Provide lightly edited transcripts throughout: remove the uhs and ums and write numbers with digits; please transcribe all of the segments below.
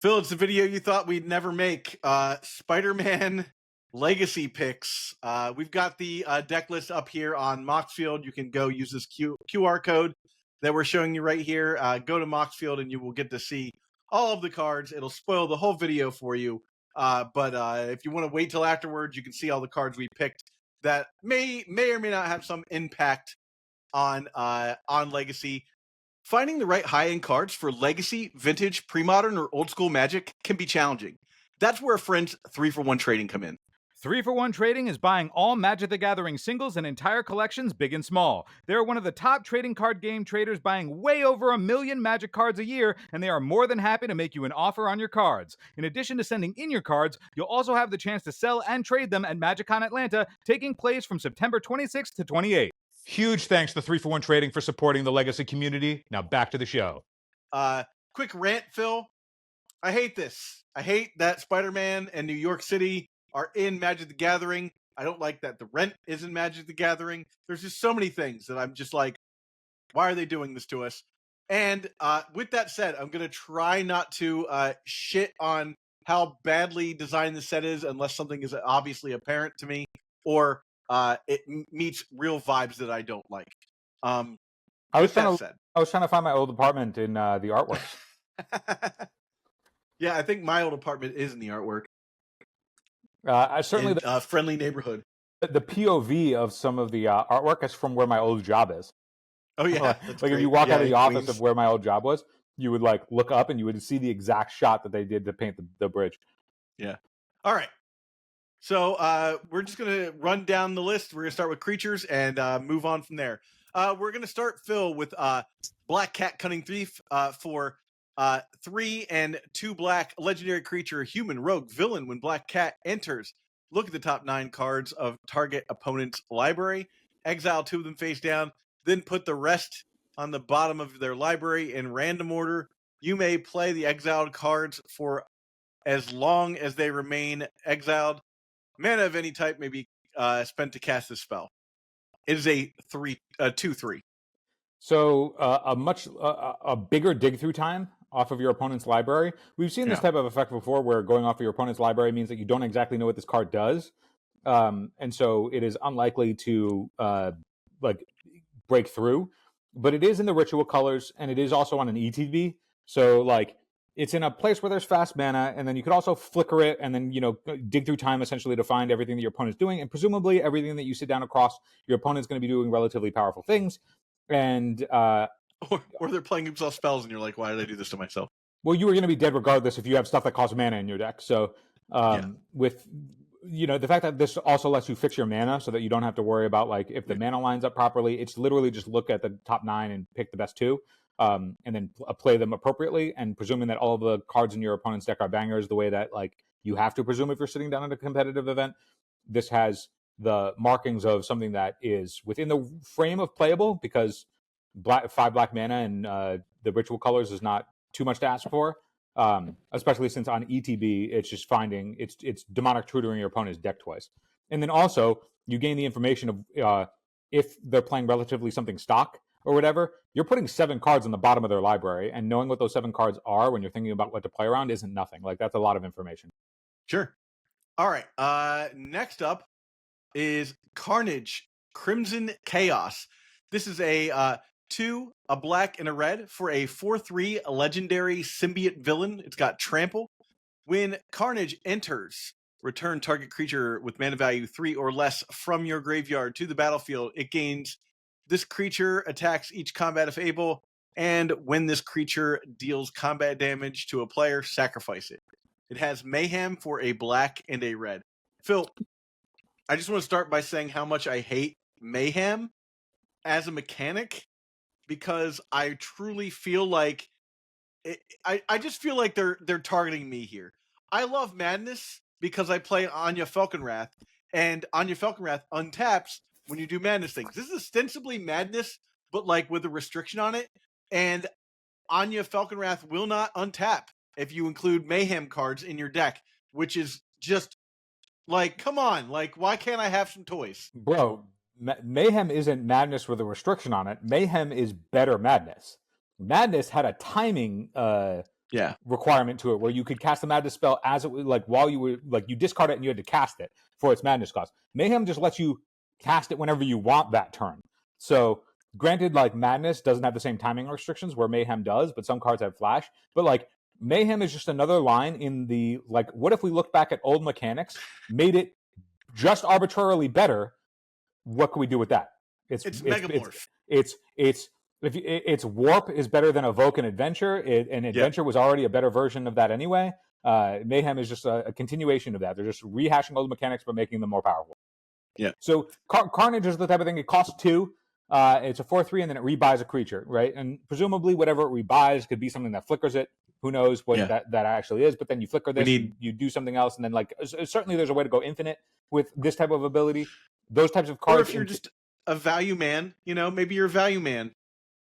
Phil, it's the video you thought we'd never make. Spider-Man Legacy picks. We've got the deck list up here on Moxfield. You can go use this QR code that we're showing you right here. Go to Moxfield and you will get to see all of the cards. It'll spoil the whole video for you. But if you want to wait till afterwards, you can see all the cards we picked that may or may not have some impact on Legacy. Finding the right high-end cards for Legacy, Vintage, Pre-Modern, or Old School Magic can be challenging. That's where friends 3-for-1 trading come in. 3-for-1 trading is buying all Magic the Gathering singles and entire collections, big and small. They're one of the top trading card game traders, buying way over 1 million Magic cards a year, and they are more than happy to make you an offer on your cards. In addition to sending in your cards, you'll also have the chance to sell and trade them at MagicCon Atlanta, taking place from September 26th to 28th. Huge thanks to 3-for-1 Trading for supporting the Legacy community. Now back to the show. Quick rant, Phil. I hate this. I hate that Spider-Man and New York City are in Magic the Gathering. I don't like that the rent is in Magic the Gathering. There's just so many things that I'm just like, why are they doing this to us? And with that said, I'm going to try not to shit on how badly designed the set is unless something is obviously apparent to me or it meets real vibes that I don't like. I was trying to find my old apartment in the artwork. Yeah, I think my old apartment is in the artwork. I certainly in, friendly neighborhood. The POV of some of the artwork is from where my old job is. Oh yeah, like if you walk out of the office of where my old job was, you would like look up and you would see the exact shot that they did to paint the bridge. Yeah. All right. So we're just going to run down the list. We're going to start with creatures and move on from there. We're going to start, Phil, with Black Cat Cunning Thief for 3 and 2 black legendary creature, human, rogue, villain. When Black Cat enters, look at the top 9 cards of target opponent's library, exile 2 of them face down, then put the rest on the bottom of their library in random order. You may play the exiled cards for as long as they remain exiled. Mana of any type may be spent to cast this spell. It is a 2/3. So a bigger dig through time off of your opponent's library. We've seen this type of effect before, where going off of your opponent's library means that you don't exactly know what this card does, and so it is unlikely to like break through. But it is in the ritual colors, and it is also on an ETB. So like, it's in a place where there's fast mana, and then you could also flicker it and then, dig through time essentially to find everything that your opponent's doing. And presumably everything that you sit down across, your opponent's going to be doing relatively powerful things. And or they're playing themselves spells and you're like, why did I do this to myself? Well, you were going to be dead regardless if you have stuff that costs mana in your deck. So with the fact that this also lets you fix your mana so that you don't have to worry about like if the mana lines up properly, it's literally just look at the top 9 and pick the best 2. And then play them appropriately, and presuming that all of the cards in your opponent's deck are bangers the way that like you have to presume if you're sitting down at a competitive event. This has the markings of something that is within the frame of playable, because 5 black mana and the ritual colors is not too much to ask for, especially since on ETB it's just finding it's demonic tutoring your opponent's deck twice. And then also you gain the information of if they're playing relatively something stock or whatever, you're putting 7 cards on the bottom of their library, and knowing what those 7 cards are when you're thinking about what to play around isn't nothing. Like, that's a lot of information. Sure. All right. Next up is Carnage, Crimson Chaos. This is a 2, a black, and a red for a 4/3 legendary symbiote villain. It's got trample. When Carnage enters, return target creature with mana value 3 or less from your graveyard to the battlefield. It gains this creature attacks each combat if able, and when this creature deals combat damage to a player, sacrifice it. It has Mayhem for a black and a red. Phil, I just want to start by saying how much I hate Mayhem as a mechanic, because I truly feel like I just feel like they're targeting me here. I love Madness because I play Anya Falconwrath, and Anya Falconwrath untaps when you do Madness things. This is ostensibly Madness, but like with a restriction on it. And Anya Falconwrath will not untap if you include Mayhem cards in your deck, which is just like, come on, like, why can't I have some toys? Bro, Mayhem isn't Madness with a restriction on it. Mayhem is better Madness. Madness had a timing requirement to it, where you could cast the madness spell as it was, like while you were like you discard it and you had to cast it for its madness cost. Mayhem just lets you cast it whenever you want that turn. So granted, like madness doesn't have the same timing restrictions where Mayhem does, but some cards have flash. But like Mayhem is just another line in the like, what if we looked back at old mechanics, made it just arbitrarily better? What can we do with that? It's Megamorph. It's warp is better than evoke and adventure. And adventure was already a better version of that anyway. Mayhem is just a continuation of that. They're just rehashing old mechanics but making them more powerful. Yeah. So Carnage is the type of thing. It costs 2. It's a 4/3, and then it rebuys a creature, right? And presumably, whatever it rebuys could be something that flickers it. Who knows what that actually is? But then you flicker this, you do something else, and then like certainly there's a way to go infinite with this type of ability. Those types of cards. Or if you're just a value man, maybe you're a value man.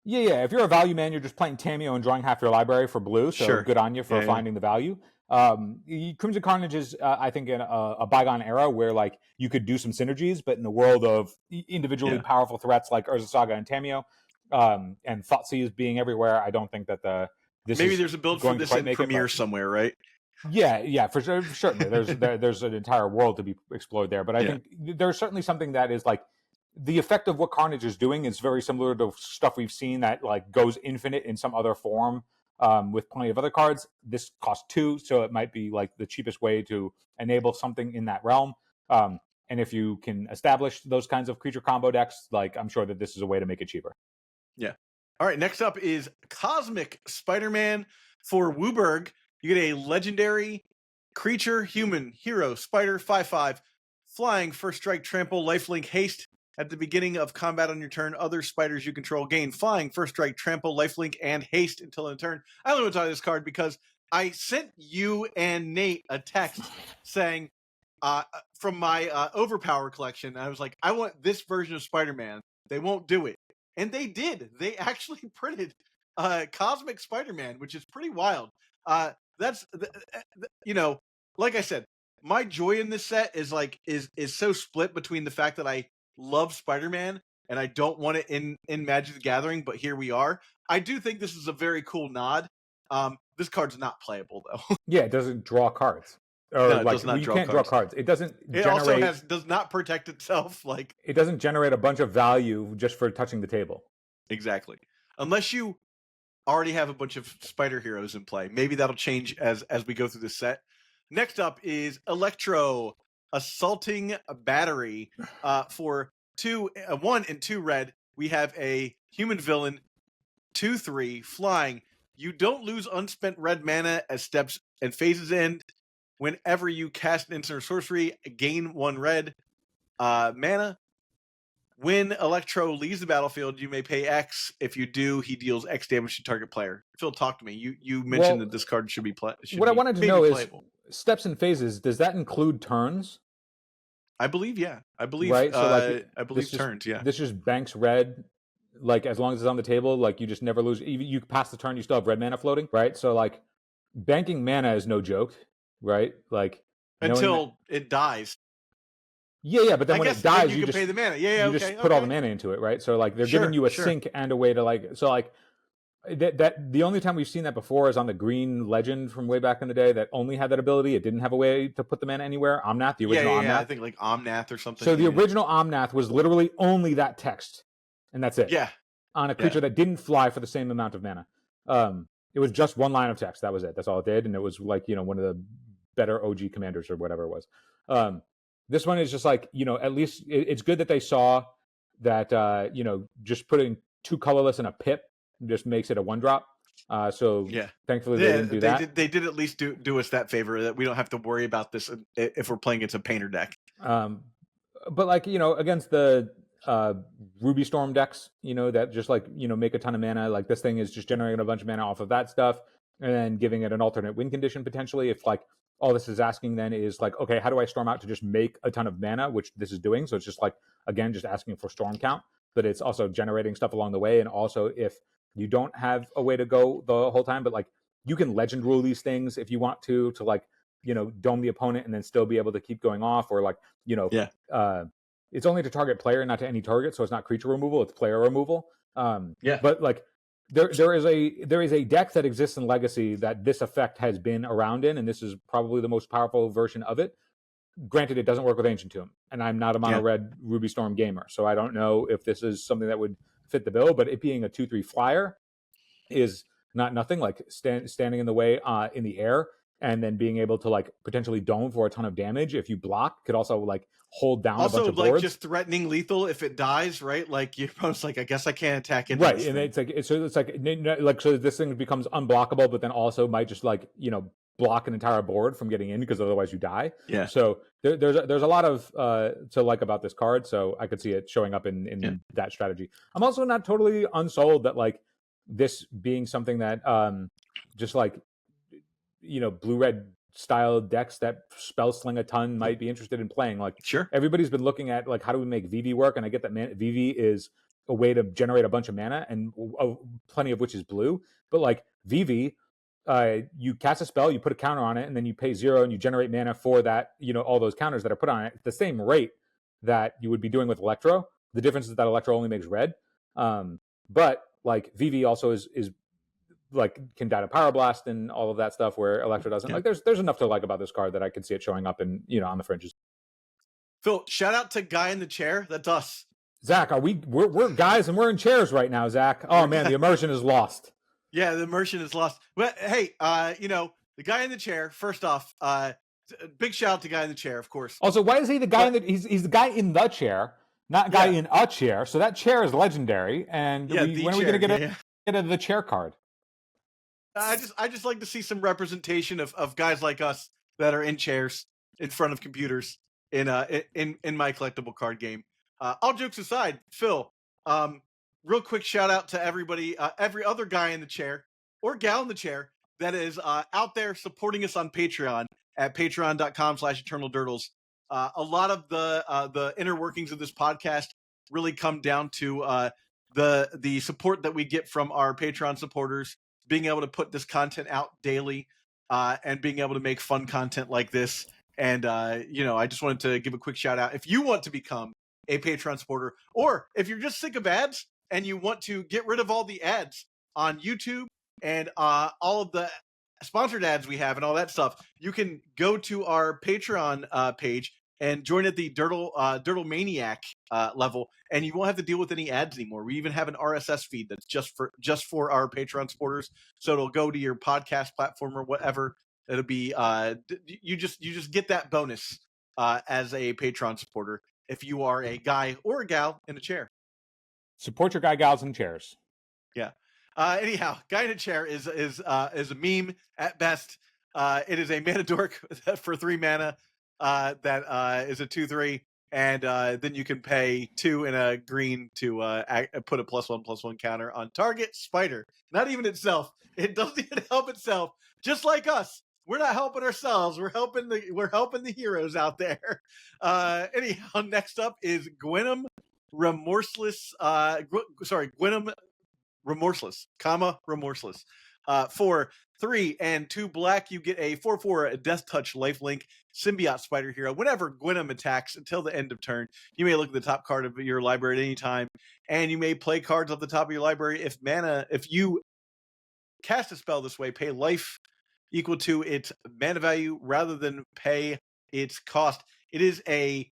Yeah. If you're a value man, you're just playing Tamiyo and drawing half your library for blue. So good on you for finding the value. Crimson Carnage is, I think, in a bygone era where like you could do some synergies, but in the world of individually powerful threats like Urza Saga and Tamiyo, and Thoughtseize being everywhere, I don't think that there's a build for this in Premiere somewhere, right? Yeah, for sure. Certainly, there's an entire world to be explored there. But I think there's certainly something that is like the effect of what Carnage is doing is very similar to stuff we've seen that like goes infinite in some other form. With plenty of other cards. This costs 2, so it might be like the cheapest way to enable something in that realm. And if you can establish those kinds of creature combo decks, like I'm sure that this is a way to make it cheaper. Yeah. All right, next up is Cosmic Spider-Man for Wooburg. You get a legendary creature, human, hero, spider, 5/5, flying, first strike, trample, lifelink, haste. At the beginning of combat on your turn, other spiders you control gain flying, first strike, trample, lifelink, and haste until end of turn. I only want to talk this card because I sent you and Nate a text saying from my Overpower collection, I was like, I want this version of Spider-Man. They won't do it. And they did. They actually printed Cosmic Spider-Man, which is pretty wild. That's, like I said, my joy in this set is so split between the fact that I love Spider-Man and I don't want it in Magic the Gathering, but here we are. I do think this is a very cool nod. This card's not playable though. Yeah, it doesn't draw cards. Or no, it does not draw cards. It doesn't. It also does not protect itself. Like it doesn't generate a bunch of value just for touching the table. Exactly. Unless you already have a bunch of spider heroes in play. Maybe that'll change as we go through this set. Next up is Electro, Assaulting Battery. For 1 and 2 red, we have a human villain, 2/3, flying. You don't lose unspent red mana as steps and phases end. Whenever you cast an instant or sorcery, gain 1 red mana. When Electro leaves the battlefield, you may pay X. If you do, he deals X damage to target player. Phil, talk to me. You mentioned that this card should be playable. What I wanted to know is steps and phases. Does that include turns? I believe, yeah. I believe, right? So I believe turns, yeah. This just banks red, like as long as it's on the table, like you just never lose. You pass the turn, you still have red mana floating, right? So like banking mana is no joke, right? Like until it dies. Yeah, but then when it dies, you can pay the mana. You just put all the mana into it, right? So like they're giving you a sink and a way to like. So like that the only time we've seen that before is on the green legend from way back in the day that only had that ability. It didn't have a way to put the mana anywhere. Omnath, the original Omnath. I think like Omnath or something. So the original Omnath was literally only that text, and that's it. Yeah, on a creature that didn't fly for the same amount of mana. It was just 1 line of text. That was it. That's all it did, and it was like one of the better OG commanders or whatever it was. This one is just like, at least it's good that they saw that, just putting 2 colorless in a pip just makes it a 1-drop. So thankfully they didn't do that. They did at least do us that favor that we don't have to worry about this if we're playing against a painter deck. But like, against the Ruby Storm decks, that just like, make a ton of mana. Like this thing is just generating a bunch of mana off of that stuff and then giving it an alternate win condition potentially if like, all this is asking then is like, okay, how do I storm out to just make a ton of mana, which this is doing. So it's just like, again, just asking for storm count, but it's also generating stuff along the way. And also if you don't have a way to go the whole time, but like you can legend rule these things if you want to like, dome the opponent and then still be able to keep going off or like, it's only to target player, not to any target. So it's not creature removal, it's player removal. But like there is a deck that exists in Legacy that this effect has been around in, and this is probably the most powerful version of it. Granted, it doesn't work with Ancient Tomb, and I'm not a mono red Ruby Storm gamer, so I don't know if this is something that would fit the bill. But it being a 2/3 flyer is not nothing. Like standing in the way in the air, and then being able to like potentially dome for a ton of damage if you block could also like hold down a bunch of boards. Also, like just threatening lethal if it dies, right? Like you're almost like, I guess I can't attack it. Right, and it's like so this thing becomes unblockable, but then also might just like block an entire board from getting in because otherwise you die. Yeah. So there's a lot of to like about this card. So I could see it showing up in that strategy. I'm also not totally unsold that like this being something that just like blue red style decks that spell sling a ton might be interested in playing. Like sure, everybody's been looking at like how do we make VV work, and I get that VV is a way to generate a bunch of mana, and plenty of which is blue. But like VV, you cast a spell, you put a counter on it, and then you pay 0 and you generate mana for that. All those counters that are put on it, the same rate that you would be doing with Electro. The difference is that Electro only makes red, but like VV also is like can die to Power Blast and all of that stuff where Electro doesn't. Like there's enough to like about this card that I can see it showing up in on the fringes. Phil, shout out to Guy in the Chair. That's us. Zach, we're guys and we're in chairs right now, Zach. Oh man, the immersion is lost. Yeah, the immersion is lost. But hey, the Guy in the Chair, first off, big shout out to Guy in the Chair, of course. Also, why is he the guy he's the guy in the chair, not guy in a chair. So that chair is legendary. And when are we going to get the chair card? I just like to see some representation of guys like us that are in chairs in front of computers in my collectible card game. All jokes aside, Phil, real quick shout out to everybody, every other guy in the chair or gal in the chair that is out there supporting us on Patreon at patreon.com/eternaldurdles. A lot of the inner workings of this podcast really come down to the support that we get from our Patreon supporters, being able to put this content out daily, and being able to make fun content like this. And, I just wanted to give a quick shout out. If you want to become a Patreon supporter, or if you're just sick of ads and you want to get rid of all the ads on YouTube and all of the sponsored ads we have and all that stuff, you can go to our Patreon page and join at the Durdle Maniac level, and you won't have to deal with any ads anymore. We even have an RSS feed that's just for our Patreon supporters, so it'll go to your podcast platform or whatever. It'll be you just get that bonus as a Patreon supporter if you are a guy or a gal in a chair. Support your guy, gals, in chairs. Yeah. Anyhow, guy in a chair is a meme at best. It is a mana dork for 3 mana. That is a 2/3, and then you can pay 2 and a green to put a +1/+1 counter on target spider. Not even itself. It doesn't even help itself. Just like us, we're not helping ourselves. We're helping the heroes out there. Anyhow, next up is Gwenom Remorseless. Gwenom Remorseless, Remorseless. For 3 and 2 black, you get a 4/4 Death Touch lifelink symbiote spider hero. Whenever Gwenom attacks until the end of turn, you may look at the top card of your library at any time, and you may play cards off the top of your library. If you cast a spell this way, pay life equal to its mana value rather than pay its cost. It is a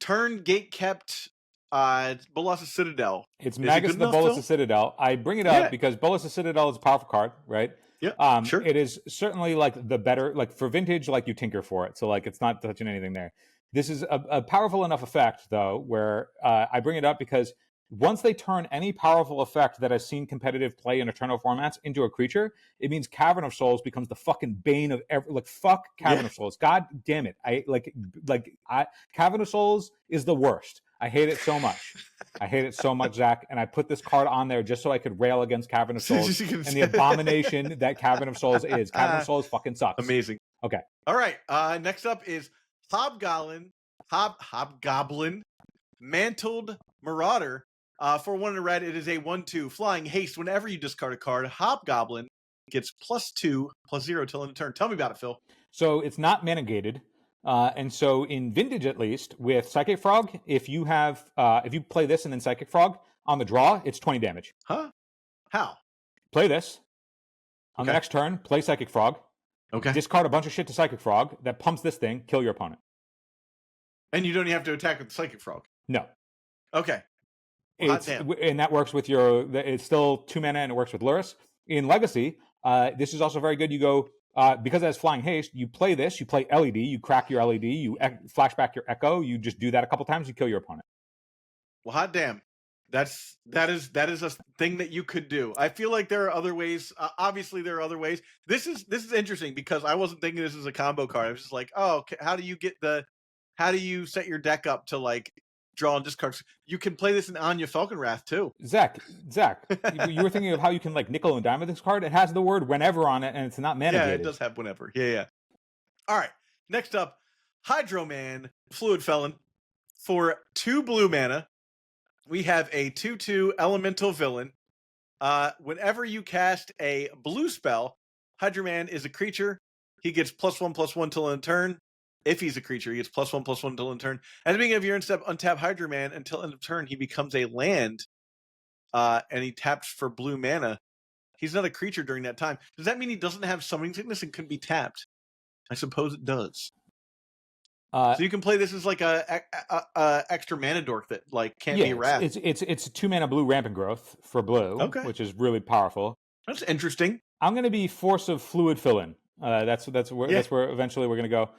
turn gate kept Bolas' Citadel. It's Magus the Bolas' Citadel. I bring it up because Bolas' Citadel is a powerful card, right? Yeah, sure. It is certainly like the better, like for vintage, like you tinker for it. So like it's not touching anything there. This is a powerful enough effect though, where I bring it up because once they turn any powerful effect that has seen competitive play in Eternal formats into a creature, it means Cavern of Souls becomes the fucking bane of every. Like fuck Cavern of Souls. God damn it! Cavern of Souls is the worst. I hate it so much. I hate it so much, Zach. And I put this card on there just so I could rail against Cavern of Souls and the abomination that Cavern of Souls is. Cavern of Souls fucking sucks. Amazing. Okay. All right. Next up is Hobgoblin, Mantled Marauder. For 1 in a red, it is a 1/2 flying haste. Whenever you discard a card, Hobgoblin gets +2/+0 till end of turn. Tell me about it, Phil. So it's not mana gated. And so in Vintage, at least, with Psychic Frog, if you play this and then Psychic Frog on the draw, it's 20 damage. Huh? How? play this. On the Okay. next turn, play Psychic Frog. Okay. Discard a bunch of shit to Psychic Frog that pumps this thing, kill your opponent. And you don't even have to attack with the Psychic Frog. No. Okay. Well, hot damn. And that works with it's still 2 mana and it works with Luris. In Legacy, this is also very good. You go, because it has Flying Haste, you play this, you play LED, you crack your LED, you flashback your Echo, you just do that a couple times, you kill your opponent. Well, hot damn. That is a thing that you could do. I feel like there are other ways. Obviously, there are other ways. This is interesting because I wasn't thinking this is a combo card. I was just like, oh, how do you set your deck up to like draw and discard? You can play this in Anya Falconwrath too. Zach, you were thinking of how you can like nickel and dime with this card. It has the word whenever on it, and it's not mana. Yeah, it does have whenever. Yeah. All right. Next up, Hydro-Man, Fluid Felon, for 2 blue mana. We have a 2/2 elemental villain. Whenever you cast a blue spell, Hydro-Man is a creature. He gets +1/+1 till end of turn. If he's a creature, he gets +1/+1 till end of turn. At the beginning of your end step, untap Hydro-Man until end of turn. He becomes a land, and he taps for blue mana. He's not a creature during that time. Does that mean he doesn't have summoning sickness and couldn't be tapped? I suppose it does. So you can play this as like a extra mana dork that like can't be wrapped. It's 2 mana blue rampant growth for blue, which is really powerful. That's interesting. I'm going to be Force of Fluid Fill-In. That's where eventually we're going to go.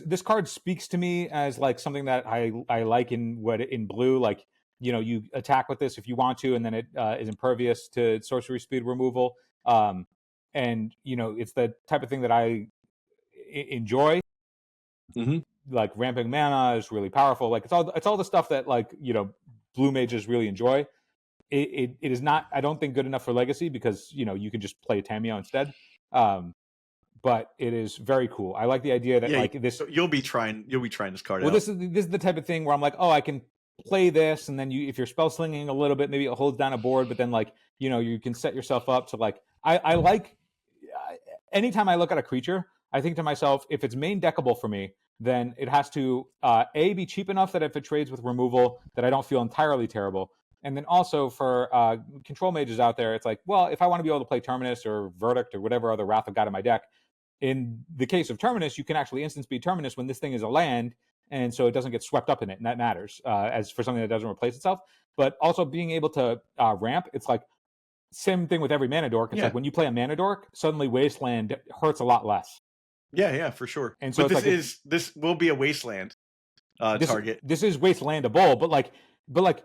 This card speaks to me as like something that I like in blue. Like, you know, you attack with this if you want to, and then it is impervious to sorcery speed removal. And you know, it's the type of thing that I enjoy. Mm-hmm. Like ramping mana is really powerful. Like it's all the stuff that like, you know, blue mages really enjoy. It is not, I don't think, good enough for Legacy because, you know, you can just play Tamiyo instead. But it is very cool. I like the idea that like this. You'll be trying this card out. Well, this is the type of thing where I'm like, oh, I can play this, and then if you're spell slinging a little bit, maybe it holds down a board, but then like, you know, you can set yourself up to like. I like. Anytime I look at a creature, I think to myself, if it's main deckable for me, then it has to be cheap enough that if it trades with removal, that I don't feel entirely terrible. And then also for control mages out there, it's like, well, if I want to be able to play Terminus or Verdict or whatever other Wrath I've got in my deck, in the case of Terminus, you can actually instant speed Terminus when this thing is a land, and so it doesn't get swept up in it, and that matters as for something that doesn't replace itself. But also being able to ramp, it's like same thing with every mana dork. It's like when you play a mana dork, suddenly Wasteland hurts a lot less. Yeah, for sure. And so this will be a Wasteland target. This is Wastelandable, but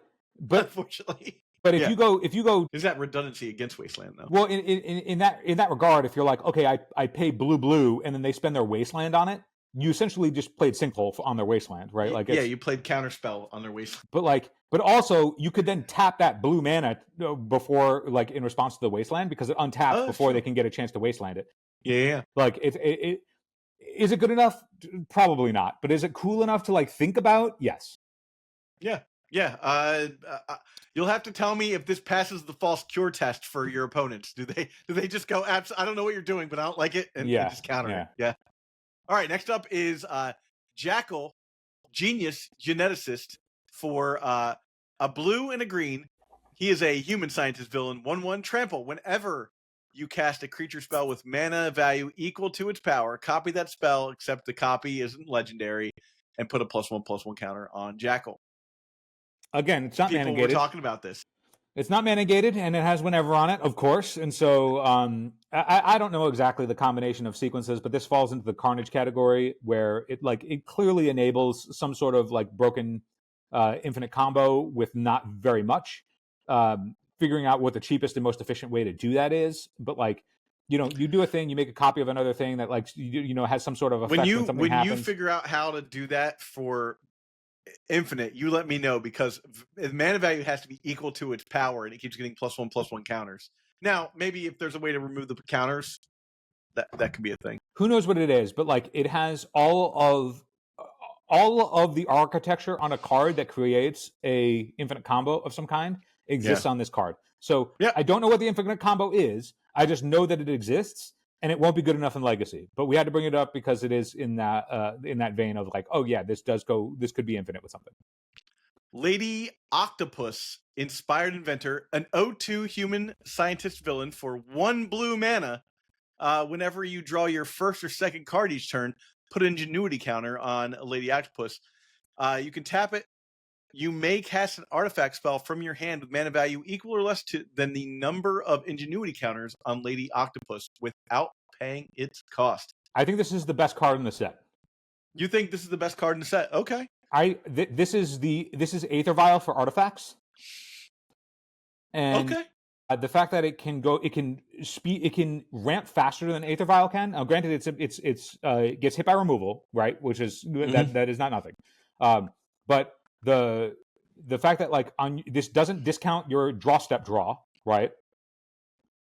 unfortunately. But if you go, is that redundancy against Wasteland though? Well, in that regard, if you're like, okay, I pay blue, and then they spend their Wasteland on it, you essentially just played Sinkhole on their Wasteland, right? Like, you played Counterspell on their Wasteland. But also you could then tap that blue mana before, like, in response to the Wasteland, because it untaps before they can get a chance to Wasteland it. Yeah. Like it is it good enough? Probably not. But is it cool enough to like think about? Yes. Yeah. You'll have to tell me if this passes the false cure test for your opponents. Do they just go, I don't know what you're doing, but I don't like it, and just counter it? Yeah. All right, next up is Jackal Genius Geneticist for a blue and a green. He is a human scientist villain, 1/1 trample. Whenever you cast a creature spell with mana value equal to its power, copy that spell, except the copy isn't legendary, and put a +1/+1 counter on Jackal. Again, it's not mana gated. We're talking about this. It's not mana gated, and it has whenever on it, of course. And so I don't know exactly the combination of sequences, but this falls into the Carnage category, where it clearly enables some sort of like broken infinite combo with not very much. Figuring out what the cheapest and most efficient way to do that is, but like, you know, you do a thing, you make a copy of another thing that like you know has some sort of effect when something happens. When you figure out how to do that for infinite, you let me know, because mana value has to be equal to its power, and it keeps getting +1/+1 counters. Now, maybe if there's a way to remove the counters, that could be a thing. Who knows what it is, but like it has all of the architecture on a card that creates a infinite combo of some kind exists on this card. So I don't know what the infinite combo is. I just know that it exists, and it won't be good enough in Legacy. But we had to bring it up because it is in that vein of like, oh yeah, this could be infinite with something. Lady Octopus, Inspired Inventor, an O2 human scientist villain for 1 blue mana. Whenever you draw your first or second card each turn, put an Ingenuity counter on Lady Octopus. You can tap it. You may cast an artifact spell from your hand with mana value equal or less than the number of Ingenuity counters on Lady Octopus without paying its cost. I think this is the best card in the set. You think this is the best card in the set? Okay. This is Aether Vial for artifacts, and okay. The fact that it can ramp faster than Aether Vial can. Now, granted, it gets hit by removal, right? Which is that is not nothing. But the fact that like this doesn't discount your draw, right?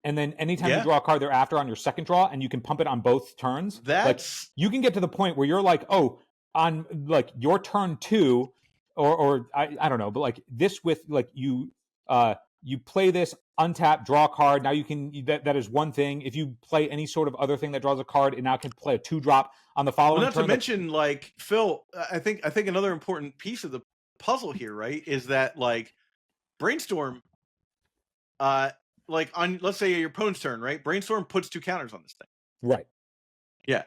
And then anytime you draw a card thereafter on your second draw, and you can pump it on both turns. That's you can get to the point where you're like, oh, on like your turn 2, or I don't know, but like this with like you play this, untap, draw a card. Now you can that is one thing. If you play any sort of other thing that draws a card, it now can play a 2-drop on the following turn. Not to mention, like Phil, I think another important piece of the puzzle here, right, is that like Brainstorm, like on let's say your opponent's turn, right? Brainstorm puts 2 counters on this thing. Right. Yeah.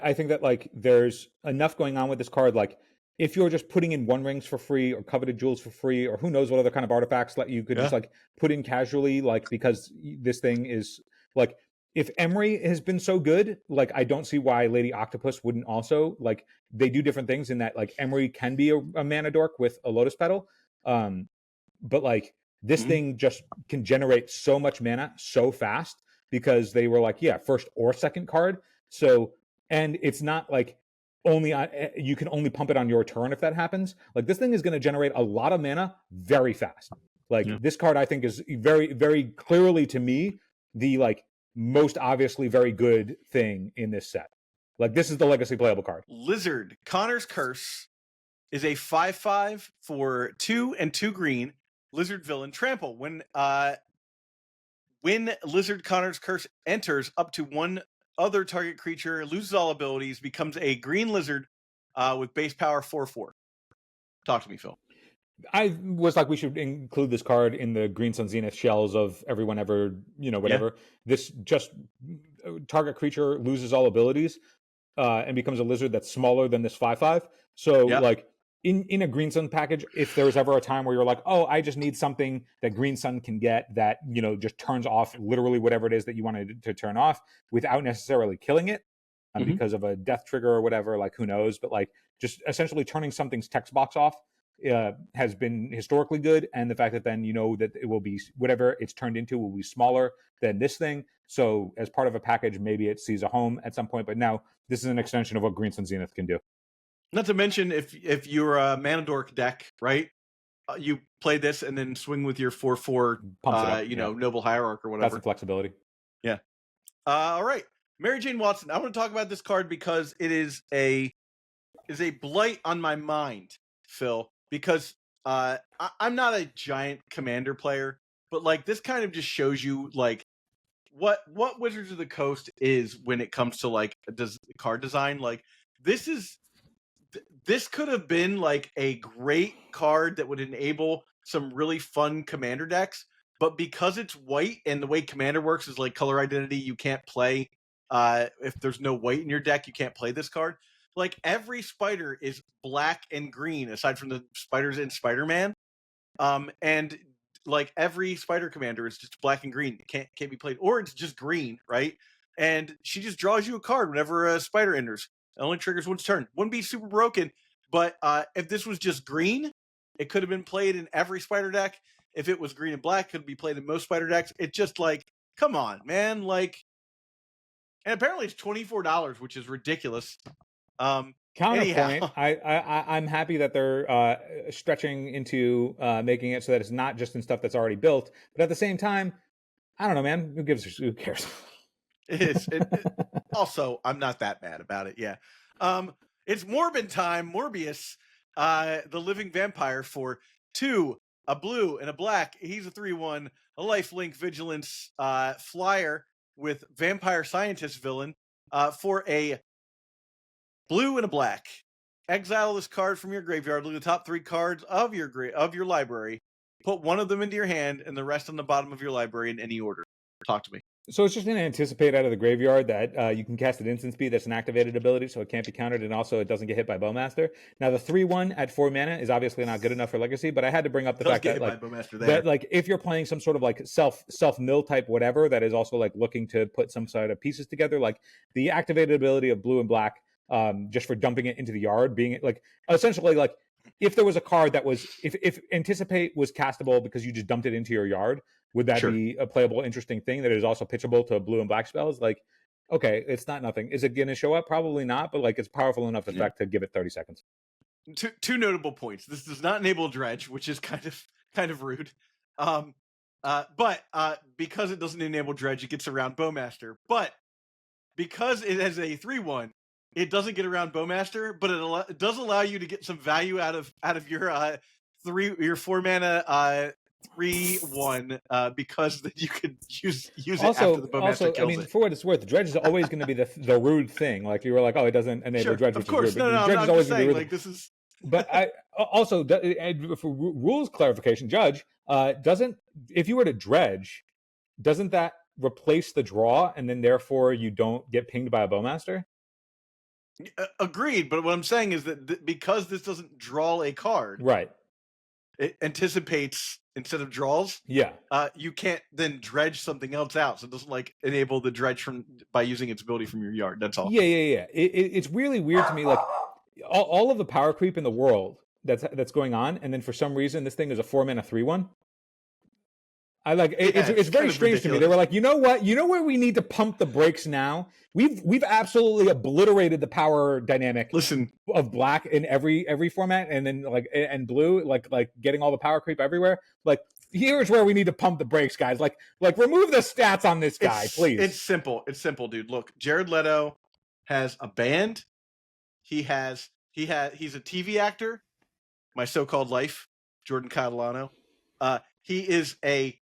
I think that like there's enough going on with this card. Like if you're just putting in 1 rings for free or coveted jewels for free, or who knows what other kind of artifacts that you could just like put in casually, like because this thing is like, if Emery has been so good, like I don't see why Lady Octopus wouldn't also. Like they do different things in that like Emery can be a mana dork with a Lotus Petal, but like this thing just can generate so much mana so fast because they were like, yeah, first or second card. So, and it's not like you can only pump it on your turn if that happens. Like this thing is going to generate a lot of mana very fast. Like this card I think is very, very clearly to me the like most obviously very good thing in this set. Like this is the legacy playable card. Lizard, Connor's Curse is a 5/5 for 2 and 2 green. Lizard villain, trample. When Lizard Connor's Curse enters, up to 1 other target creature loses all abilities, becomes a green lizard with base power 4/4. Talk to me, Phil. I was like, we should include this card in the Green Sun Zenith shells of everyone ever, whatever. Yeah. This just target creature loses all abilities and becomes a lizard that's smaller than this 5/5. So like in a Green Sun package, if there was ever a time where you're like, oh, I just need something that Green Sun can get that, just turns off literally whatever it is that you wanted to turn off without necessarily killing it because of a death trigger or whatever, like who knows, but like just essentially turning something's text box off has been historically good. And the fact that then that it will be whatever it's turned into will be smaller than this thing. So as part of a package, maybe it sees a home at some point, but now this is an extension of what Green Sun Zenith can do. Not to mention, if you're a Mana Dork deck, right, you play this and then swing with your 4/4, Noble Hierarch or whatever. That's the flexibility. Yeah. All right, Mary Jane Watson. I want to talk about this card because it is a blight on my mind, Phil. Because I'm not a giant Commander player, but like this kind of just shows you like what Wizards of the Coast is when it comes to like card design. Like this could have been like a great card that would enable some really fun Commander decks, but because it's white and the way Commander works is like color identity, you can't play if there's no white in your deck, you can't play this card. Like every spider is black and green aside from the spiders in Spider-Man, and like every spider commander is just black and green. It can't be played, or it's just green, right? And she just draws you a card whenever a spider enters. It only triggers once turn. Wouldn't be super broken, but if this was just green, it could have been played in every spider deck. If it was green and black, it could be played in most spider decks. It's just like, come on, man. Like, and apparently it's $24, which is ridiculous. Counterpoint, I'm happy that they're stretching into making it so that it's not just in stuff that's already built, but at the same time, I don't know, man. Who cares? It is. Also, I'm not that mad about it. Yeah. It's Morbin time. Morbius, the living vampire for 2, a blue and a black. He's a 3/1, a lifelink vigilance flyer with vampire scientist villain for a blue and a black. exile this card from your graveyard. Look at the top 3 cards of your library. Put one of them into your hand and the rest on the bottom of your library in any order. Talk to me. So it's just going to anticipate out of the graveyard that you can cast at instant speed. That's an activated ability, so it can't be countered, and also it doesn't get hit by Bowmaster. Now, the 3/1 at 4 mana is obviously not good enough for Legacy, but I had to bring up the fact that if you're playing some sort of like self mill type whatever that is also like looking to put some sort of pieces together, like the activated ability of blue and black, just for dumping it into the yard, being like essentially like if there was a card that was if Anticipate was castable because you just dumped it into your yard. Would that be a playable, interesting thing that is also pitchable to blue and black spells? Like, okay, it's not nothing. Is it going to show up? Probably not, but like it's powerful enough effect to give it 30 seconds. Two notable points. This does not enable Dredge, which is kind of rude. But because it doesn't enable Dredge, it gets around Bowmaster. But because it has a 3/1, it doesn't get around Bowmaster, but it does allow you to get some value out of your 4 mana 3/1 because then you could use it after the Bowmaster kills it. For what it's worth, Dredge is always going to be the rude thing. Like you were like, oh, it doesn't enable Dredge, which of course. is rude. No, Dredge I'm is always just saying, like this is. But I also for rules clarification, Judge doesn't if you were to Dredge, doesn't that replace the draw and then therefore you don't get pinged by a Bowmaster? Agreed, but what I'm saying is that because this doesn't draw a card, right? It anticipates instead of draws. Yeah. You can't then dredge something else out, so it doesn't like enable the dredge by using its ability from your yard. That's all. Yeah. It's really weird to me, like all of the power creep in the world that's going on, and then for some reason this thing is a 4 mana 3/1. I like it's very strange to me. They were like, you know what? You know where we need to pump the brakes now? We've absolutely obliterated the power dynamic of black in every format, and then and blue, like getting all the power creep everywhere. Like here's where we need to pump the brakes, guys. Like remove the stats on this guy, please. It's simple. It's simple, dude. Look, Jared Leto has a band. He's a TV actor. My So-Called Life, Jordan Catalano. He is a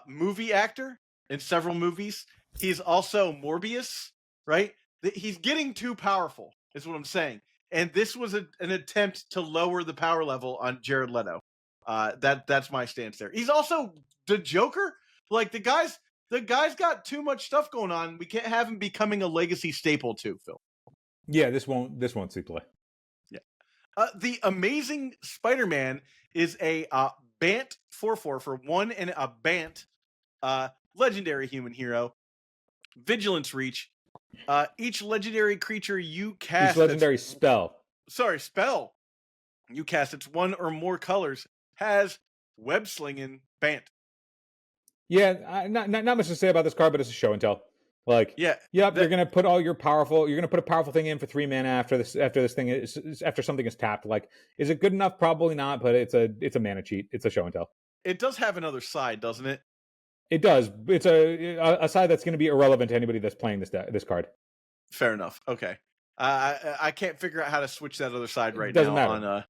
movie actor in several movies. He's also Morbius, right? He's getting too powerful, is what I'm saying. And this was an attempt to lower the power level on Jared Leto. That's my stance there. He's also the Joker. Like the guy's got too much stuff going on. We can't have him becoming a legacy staple too, Phil. Yeah, this won't see play. Yeah. The Amazing Spider-Man is a Bant 4/4 for 1 and a Bant legendary human hero. Vigilance Reach. Each legendary creature you cast. Each legendary spell. Spell. You cast its 1 or more colors has web slinging Bant. Yeah, not much to say about this card, but it's a show and tell. Like, yep, you're gonna put a powerful thing in for 3 mana after something is tapped. Like, is it good enough? Probably not, but it's a mana cheat. It's a show and tell. It does have another side, doesn't it? It does. It's a side that's going to be irrelevant to anybody that's playing this card. Fair enough. Okay. I can't figure out how to switch that other side right now matter.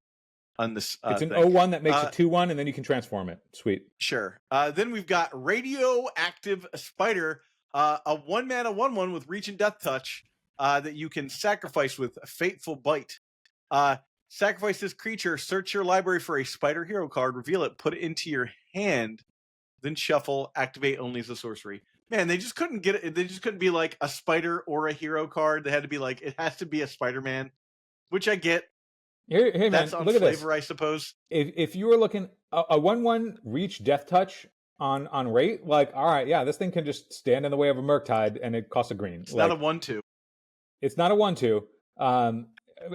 On this. It's an 0/1 that makes a 2/1, and then you can transform it. Sweet. Sure. Then we've got Radioactive Spider, a 1 mana 1/1 with Reach and Death Touch that you can sacrifice with Fateful Bite. Sacrifice this creature, search your library for a spider hero card, reveal it, put it into your hand, then shuffle, activate only as a sorcery. Man, they just couldn't get it. They just couldn't be like a spider or a hero card. They had to be like, it has to be a Spider-Man, which I get. Hey man, that's on look flavor, at this. I suppose. If you were looking a 1/1 Reach Death Touch on rate, like, all right, yeah, this thing can just stand in the way of a Murktide, and it costs a green. It's not a 1/2. It's not a 1/2.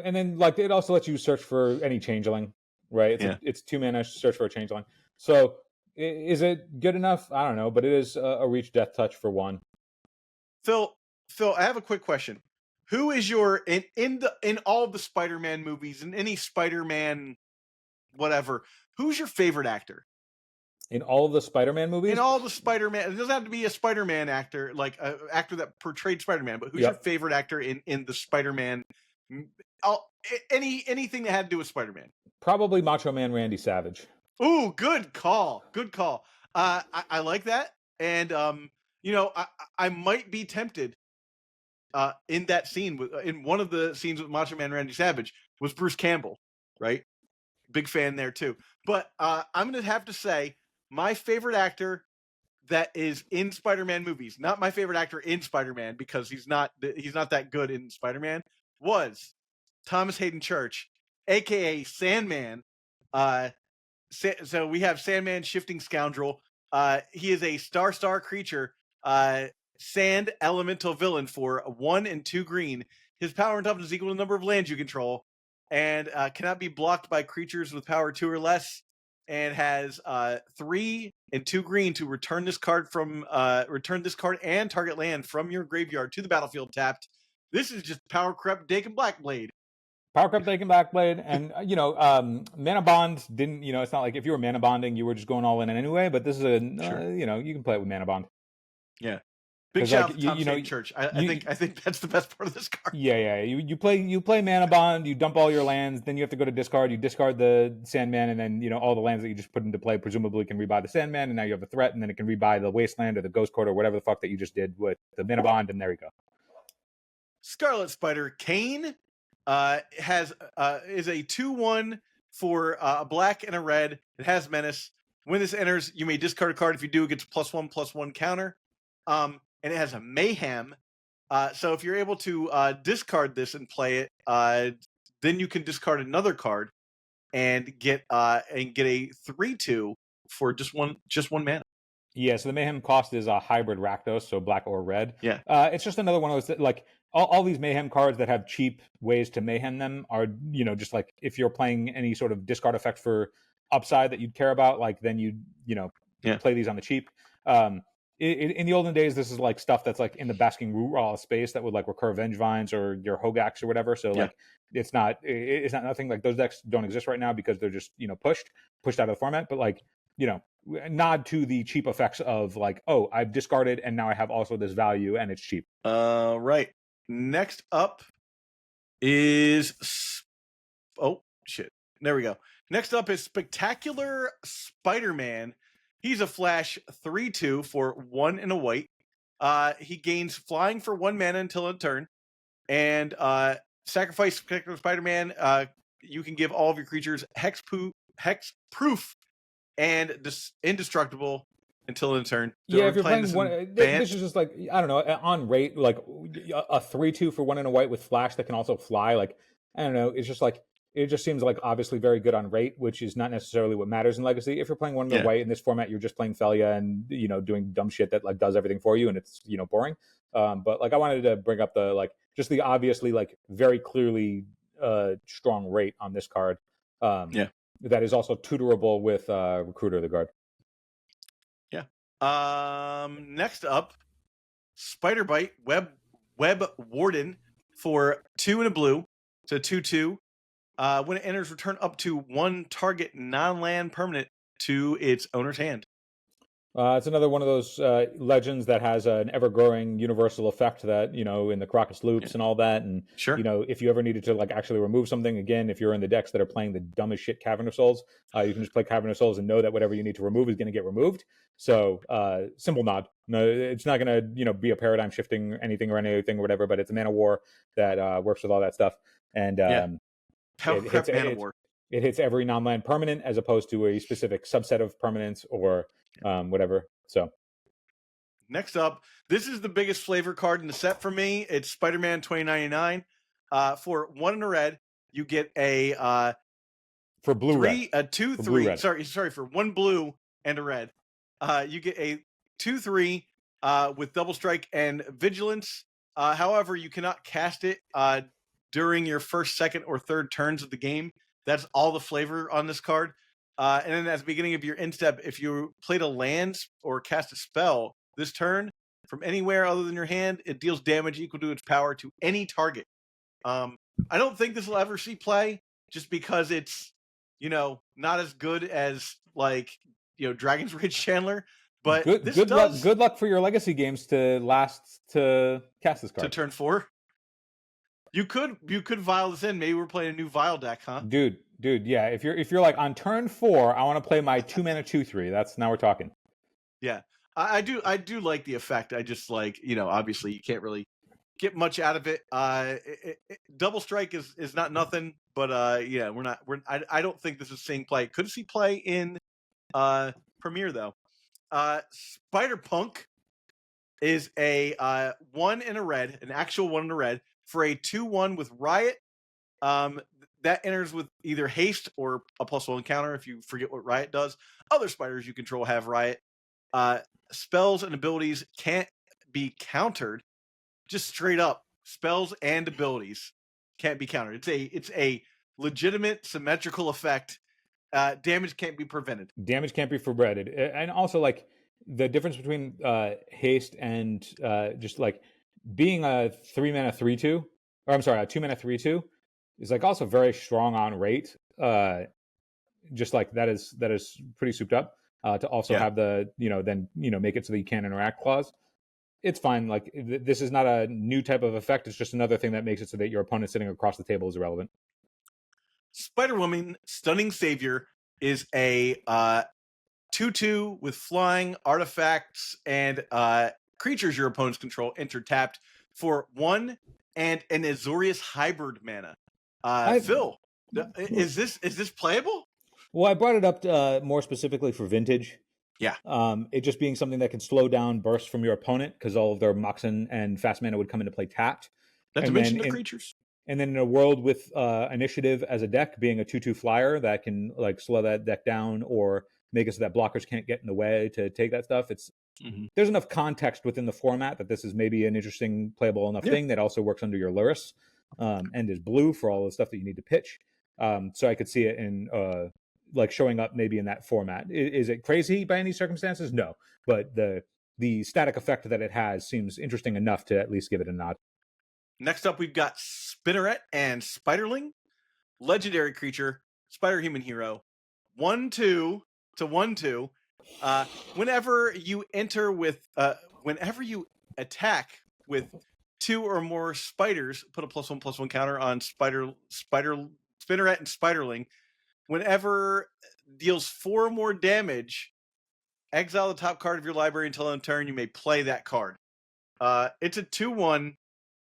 And then like it also lets you search for any changeling, right? It's 2 mana search for a changeling. So is it good enough? I don't know, but it is a Reach Death Touch for 1. Phil, I have a quick question. Who is your in all of the Spider-Man movies, in any Spider-Man whatever, who's your favorite actor? In all of the Spider-Man movies? In all the Spider-Man, it doesn't have to be a Spider-Man actor, like an actor that portrayed Spider-Man, but who's your favorite actor in the Spider-Man? Anything that had to do with Spider-Man? Probably Macho Man Randy Savage. Ooh, good call. Good call. I like that, and I might be tempted in that scene, in one of the scenes with Macho Man Randy Savage, was Bruce Campbell, right? Big fan there too. But I'm gonna have to say my favorite actor that is in Spider-Man movies, not my favorite actor in Spider-Man because he's not that good in Spider-Man, was Thomas Hayden Church, aka Sandman. So we have Sandman, Shifting Scoundrel. He is a star creature, sand elemental villain for 1 and 2 green. His power and toughness is equal to the number of lands you control, and cannot be blocked by creatures with power 2 or less. And has 3 and 2 green to return this card and target land from your graveyard to the battlefield tapped. This is just power crept Daken Blackblade. Power Crept Daken Blackblade, and Mana Bond didn't. It's not like if you were Mana Bonding, you were just going all in anyway. But this is Sure. you can play it with Mana Bond. Yeah. Big shout out to Tom St. Church. I think that's the best part of this card. Yeah. You play Mana Bond, you dump all your lands, then you have to go to discard. You discard the Sandman, and then all the lands that you just put into play presumably can rebuy the Sandman, and now you have a threat, and then it can rebuy the Wasteland or the Ghost Court or whatever the fuck that you just did with the Mana Bond, and there you go. Scarlet Spider Kane is a 2/1 for a black and a red. It has menace. When this enters, you may discard a card. If you do, it gets +1/+1 counter. And it has a Mayhem. So if you're able to discard this and play it, then you can discard another card and get a 3/2 for just one mana. Yeah, so the Mayhem cost is a hybrid Rakdos, so black or red. Yeah. It's just another one of those, like, all these Mayhem cards that have cheap ways to Mayhem them are, just like, if you're playing any sort of discard effect for upside that you'd care about, like, then you'd, play these on the cheap. In the olden days, this is like stuff that's like in the Basking Root Raw space that would like recur Vengevines or your Hogax or whatever. So like it's not nothing like those decks don't exist right now because they're just pushed out of the format. But like nod to the cheap effects of like, oh, I've discarded and now I have also this value and it's cheap. Right. Next up is there we go. Next up is Spectacular Spider-Man. He's a flash 3/2 for 1 and a white. He gains flying for 1 mana until end turn. And sacrifice Spectacular Spider-Man. You can give all of your creatures hex proof and indestructible until end turn. So if you're playing this is just like, I don't know, on rate, like a 3/2 for 1 and a white with flash that can also fly. Like, I don't know, it's just like, it just seems like obviously very good on rate, which is not necessarily what matters in Legacy. If you're playing 1 and a white in this format, you're just playing Felia and doing dumb shit that like does everything for you, and it's boring. But like I wanted to bring up the like just the obviously like very clearly strong rate on this card. That is also tutorable with Recruiter of the Guard. Yeah. Next up, Spider Bite Web Warden for 2 and a blue. It's a 2/2. When it enters, return up to 1 target non-land permanent to its owner's hand. It's another one of those legends that has an ever-growing universal effect that, in the Crocus loops and all that. And, if you ever needed to like actually remove something, again, if you're in the decks that are playing the dumbest shit Cavern of Souls, you can just play Cavern of Souls and know that whatever you need to remove is going to get removed. So simple nod. No, it's not going to, be a paradigm shifting anything or anything or whatever, but it's a mana war that works with all that stuff. And it hits every non-land permanent as opposed to a specific subset of permanents or whatever. So next up, this is the biggest flavor card in the set for me. It's Spider-Man 2099. For 1 and a red, you get a for blue 2/3. Sorry, for 1 blue and a red. You get a 2/3 with double strike and vigilance. However, you cannot cast it during your first, second, or third turns of the game. That's all the flavor on this card. And then at the beginning of your end step, if you played a land or cast a spell this turn from anywhere other than your hand, it deals damage equal to its power to any target. I don't think this will ever see play just because it's, not as good as like, Dragon's Rage Chandler. But good luck for your Legacy games to last to cast this card. To turn 4. You could vial this in. Maybe we're playing a new vial deck, huh? Dude, yeah. If you're like on turn 4, I want to play my 2 mana 2/3. That's now we're talking. Yeah, I do like the effect. I just like obviously you can't really get much out of it. Double strike is not nothing, but yeah, I don't think this is seeing play. Could see play in Premiere though. Spider Punk is a 1 in a red, an actual 1 in a red for a 2/1 with Riot. That enters with either haste or a +1 counter if you forget what Riot does. Other spiders you control have Riot. Spells and abilities can't be countered. Just straight up, spells and abilities can't be countered. It's a legitimate symmetrical effect. Damage can't be prevented. Damage can't be forbidden. And also, like, the difference between haste and just like being a 3-mana 3/2, or I'm sorry, a 2-mana 3/2 is like also very strong on rate. Just like that is pretty souped up. To also have the make it so that you can't interact clause. It's fine. Like this is not a new type of effect. It's just another thing that makes it so that your opponent sitting across the table is irrelevant. Spider-Woman Stunning Savior is a 2/2 with flying artifacts and creatures your opponents control enter tapped for 1 and an Azorius hybrid mana. Phil, is this playable? Well, I brought it up more specifically for Vintage. Yeah. It just being something that can slow down bursts from your opponent because all of their Moxen and fast mana would come into play tapped. Not to mention the creatures. And then in a world with Initiative as a deck being a 2/2 flyer that can like slow that deck down or make it so that blockers can't get in the way to take that stuff. There's enough context within the format that this is maybe an interesting playable enough thing that also works under your Luris and is blue for all the stuff that you need to pitch. So I could see it in like showing up maybe in that format. Is it crazy by any circumstances? No, but the static effect that it has seems interesting enough to at least give it a nod. Next up, we've got Spinneret and Spiderling, legendary creature, Spider Human Hero, 1/2 to 1/2. Whenever you attack with 2 or more spiders, put a +1/+1 counter on Spinneret and Spiderling. Whenever deals 4 or more damage, exile the top card of your library until end turn. You may play that card. It's a 2/1,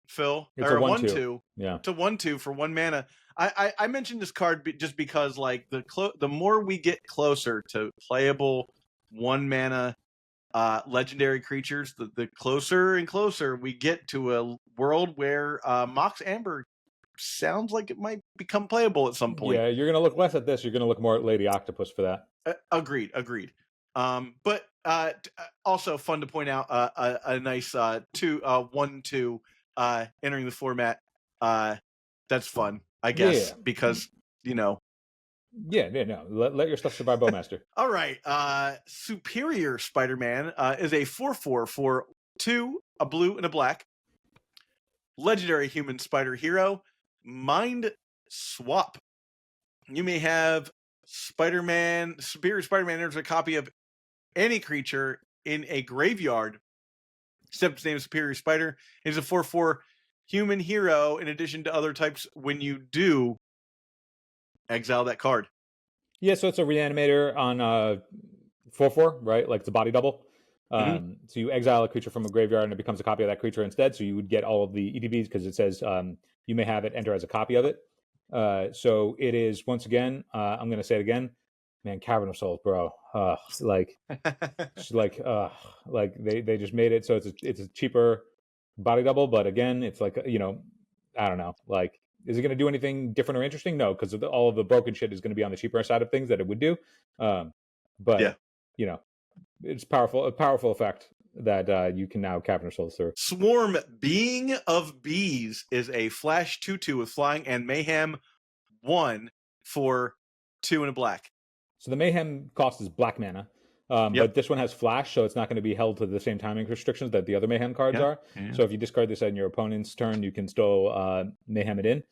Phil, it's or a 1/2. Yeah, to 1/2 for 1 mana. I mentioned this card just because, like, the more we get closer to playable 1 mana legendary creatures, the closer and closer we get to a world where Mox Amber sounds like it might become playable at some point. Yeah, you're going to look less at this. You're going to look more at Lady Octopus for that. Agreed. But also fun to point out a nice 1/2 entering the format. That's fun, I guess, because no. Let your stuff survive, Bowmaster. All right. Superior Spider-Man is a 4/4 for 2, a blue and a black. Legendary human spider hero, Mind Swap. You may have Superior Spider-Man enters a copy of any creature in a graveyard, except its name is Superior Spider. It is a 4/4 human hero in addition to other types. When you do, exile that card. Yeah, so it's a Reanimator on 4/4, right? Like it's a body double. So you exile a creature from a graveyard and it becomes a copy of that creature instead. So you would get all of the ETBs because it says you may have it enter as a copy of it. So it is, once again, I'm going to say it again, man, Cavern of Souls, bro. Like they just made it so it's a cheaper body double, but again, it's like, I don't know, like, is it going to do anything different or interesting? No, because all of the broken shit is going to be on the cheaper side of things that it would do. But it's a powerful effect that you can now Cavern of Souls through. Swarm Being of Bees is a flash 2/2 with flying and Mayhem 1 for 2 and a black. So the Mayhem cost is black mana. But this one has flash, so it's not going to be held to the same timing restrictions that the other Mayhem cards are. Yeah. So if you discard this on your opponent's turn, you can still Mayhem it in.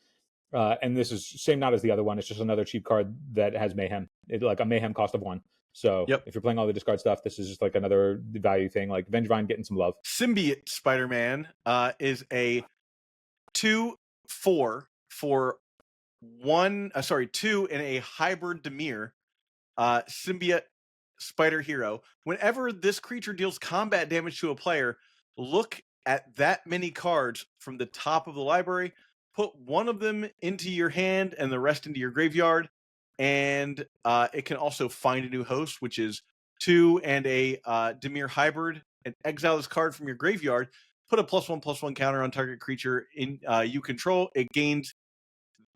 And this is same not as the other one. It's just another cheap card that has Mayhem. It's like a Mayhem cost of 1. So if you're playing all the discard stuff, this is just like another value thing, like Vengevine getting some love. Symbiote Spider-Man is a 2/4 for 2 in a hybrid Dimir. Symbiote Spider Hero. Whenever this creature deals combat damage to a player, look at that many cards from the top of the library, put one of them into your hand and the rest into your graveyard. And it can also find a new host, which is 2 and a Dimir hybrid, and exile this card from your graveyard. Put a +1/+1 counter on target creature in you control. It gains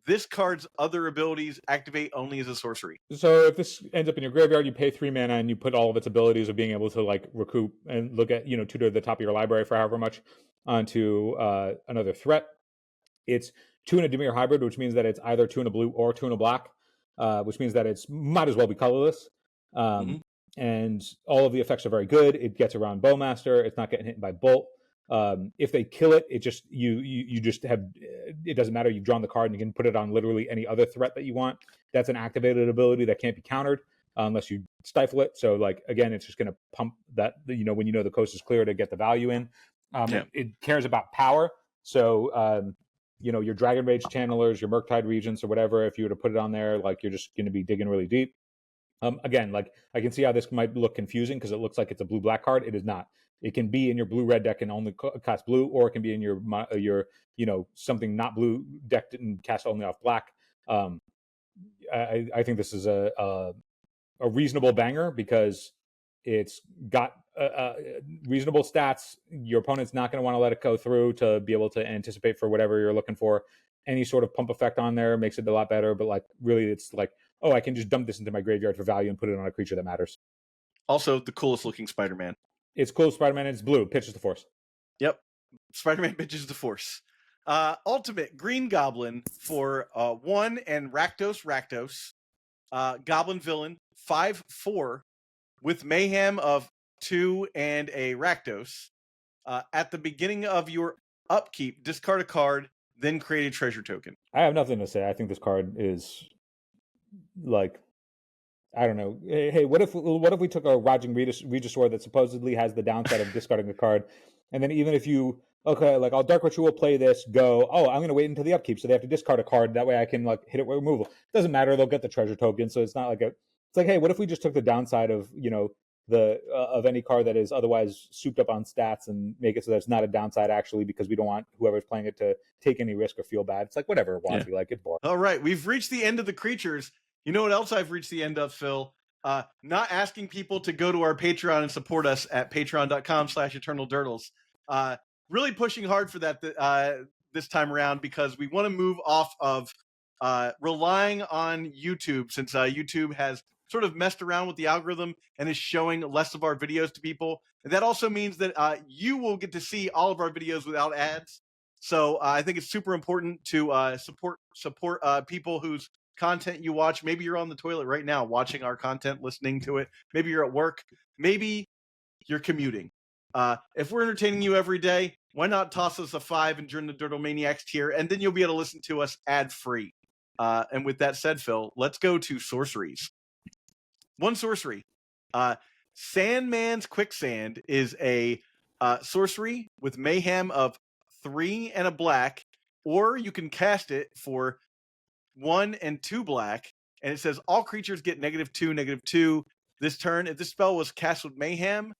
this card's other abilities activate only as a sorcery. So if this ends up in your graveyard, you pay 3 mana and you put all of its abilities of being able to like recoup and look at, tutor the top of your library for however much onto another threat. It's 2 and a Dimir hybrid, which means that it's either 2 and a blue or 2 and a black, which means that it's might as well be colorless. And all of the effects are very good. It gets around Bowmaster. It's not getting hit by Bolt. If they kill it, it just you just have, it doesn't matter. You've drawn the card and you can put it on literally any other threat that you want. That's an activated ability that can't be countered unless you stifle it. So like again, it's just going to pump that when the coast is clear to get the value in. It cares about power. So your Dragon Rage channelers, your Murktide Regents, or whatever. If you were to put it on there, like you're just going to be digging really deep. Again, like I can see how this might look confusing because it looks like it's a blue-black card. It is not. It can be in your blue-red deck and only cast blue, or it can be in your something not blue deck and cast only off black. I think this is a reasonable banger because it's got reasonable stats. Your opponent's not going to want to let it go through to be able to anticipate for whatever you're looking for. Any sort of pump effect on there makes it a lot better, but like really it's like, oh, I can just dump this into my graveyard for value and put it on a creature that matters. Also, the coolest looking Spider-Man. It's cool, Spider-Man. It's blue. Pitches the force. Yep. Spider-Man pitches the force. Ultimate Green Goblin for 1 and Rakdos. Goblin villain, 5/4 with Mayhem of 2 and a Rakdos. At the beginning of your upkeep, discard a card, then create a treasure token. I have nothing to say. I think this card is like, I don't know. Hey, what if we took a Raging Regisaur that supposedly has the downside of discarding a card, and then even if you like I'll Dark Ritual play this, I'm going to wait until the upkeep, so they have to discard a card. That way I can like hit it with removal. Doesn't matter. They'll get the treasure token, so it's not like it's like, hey, what if we just took the downside of of any card that is otherwise souped up on stats and make it so that it's not a downside actually, because we don't want whoever's playing it to take any risk or feel bad. It's like whatever, Watsy, like it's boring. All right, we've reached the end of the creatures. You know what else I've reached the end of, Phil? Not asking people to go to our Patreon and support us at patreon.com/eternaldurdles. Really pushing hard for that this time around because we want to move off of relying on YouTube, since YouTube has sort of messed around with the algorithm and is showing less of our videos to people. And that also means that you will get to see all of our videos without ads. So I think it's super important to support people whose content you watch. Maybe you're on the toilet right now watching our content, listening to it. Maybe you're at work. Maybe you're commuting. If we're entertaining you every day, why not toss us a 5 and join the Dirtle Maniacs tier, and then you'll be able to listen to us ad-free. And with that said, Phil, let's go to sorceries. One sorcery. Sandman's Quicksand is a sorcery with Mayhem of 3 and a black, or you can cast it for 1 and 2 black, and it says all creatures get -2/-2 this turn. If this spell was cast with Mayhem,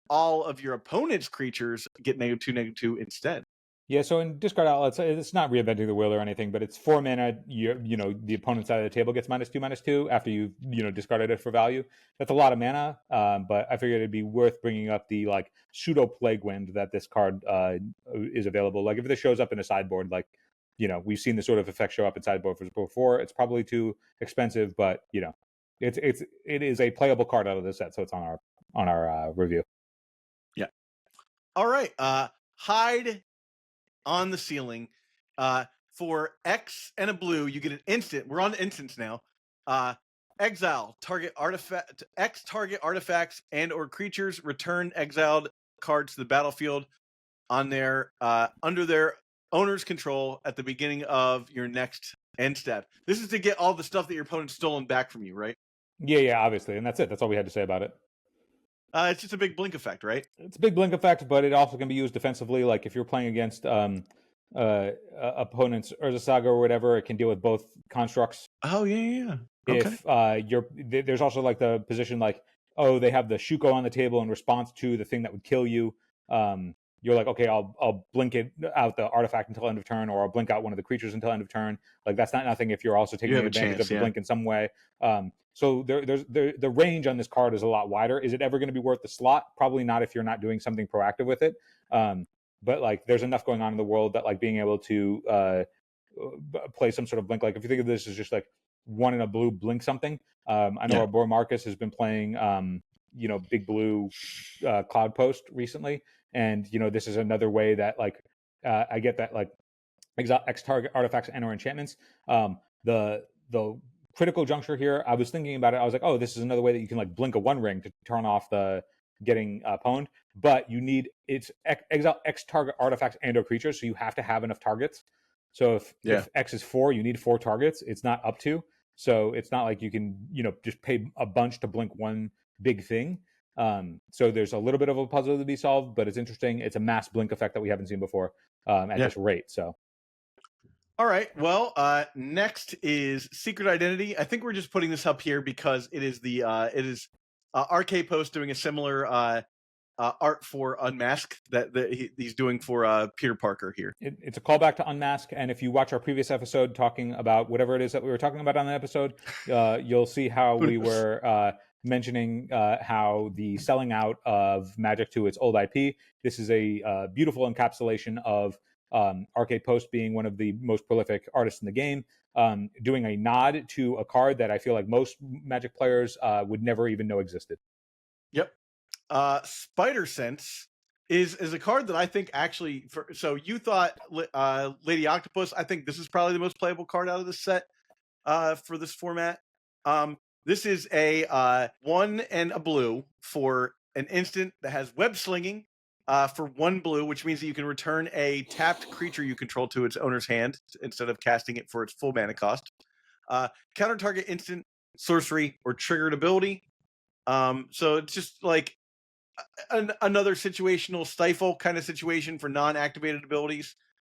all of your opponent's creatures get -2/-2 instead. Yeah, so in discard outlets, it's not reinventing the wheel or anything, but it's 4 mana. The opponent's side of the table gets -2/-2 after you've discarded it for value. That's a lot of mana, but I figured it'd be worth bringing up the like pseudo Plague Wind that this card is available. Like if this shows up in a sideboard, like we've seen this sort of effect show up in sideboard before. It's probably too expensive, but it is a playable card out of the set, so it's on our review. Yeah. All right. Hide on the ceiling. For X and a blue, you get an instant. We're on instants now. Exile target artifact. X target artifacts and or creatures return exiled cards to the battlefield on their under their owner's control at the beginning of your next end step. This is to get all the stuff that your opponent's stolen back from you, right? Yeah, obviously, and that's it. That's all we had to say about it. It's just a big blink effect, right? It's a big blink effect, but it also can be used defensively. Like if you're playing against opponents Urza Saga or whatever, it can deal with both constructs. Oh yeah. Okay. If there's also like the position like, oh, they have the Shuko on the table in response to the thing that would kill you. you're like, okay, I'll blink it out the artifact until end of turn, or I'll blink out one of the creatures until end of turn. Like that's not nothing if you're also taking advantage of the blink in some way. So the range on this card is a lot wider. Is it ever going to be worth the slot? Probably not if you're not doing something proactive with it. But like there's enough going on in the world that like being able to play some sort of blink, like if you think of this as just like 1 in a blue blink something. I know our boy Marcus has been playing big blue cloud post recently, and this is another way that like I get that like X target artifacts and or enchantments. The critical juncture here, I was thinking about it, I was like, oh, this is another way that you can like blink a 1 ring to turn off the getting pwned, but you need exile X target artifacts and or creatures, so you have to have enough targets. So if X is 4, you need 4 targets. It's not up to. So it's not like you can, just pay a bunch to blink one big thing. So there's a little bit of a puzzle to be solved, but it's interesting. It's a mass blink effect that we haven't seen before at this rate. So. All right. Well, next is Secret Identity. I think we're just putting this up here because it is RK Post doing a similar art for Unmask that he's doing for Peter Parker here. It's a callback to Unmask, and if you watch our previous episode talking about whatever it is that we were talking about on the episode, you'll see how we were mentioning how the selling out of Magic to its old IP. This is a beautiful encapsulation of RK Post being one of the most prolific artists in the game, doing a nod to a card that I feel like most Magic players would never even know existed. Yep. Spider Sense is a card that I think actually so you thought Lady Octopus. I think this is probably the most playable card out of the set for this format. This is a 1 and a blue for an instant that has web slinging for 1 blue, which means that you can return a tapped creature you control to its owner's hand instead of casting it for its full mana cost. Counter target instant, sorcery, or triggered ability. So it's just like another situational stifle kind of situation for non-activated abilities.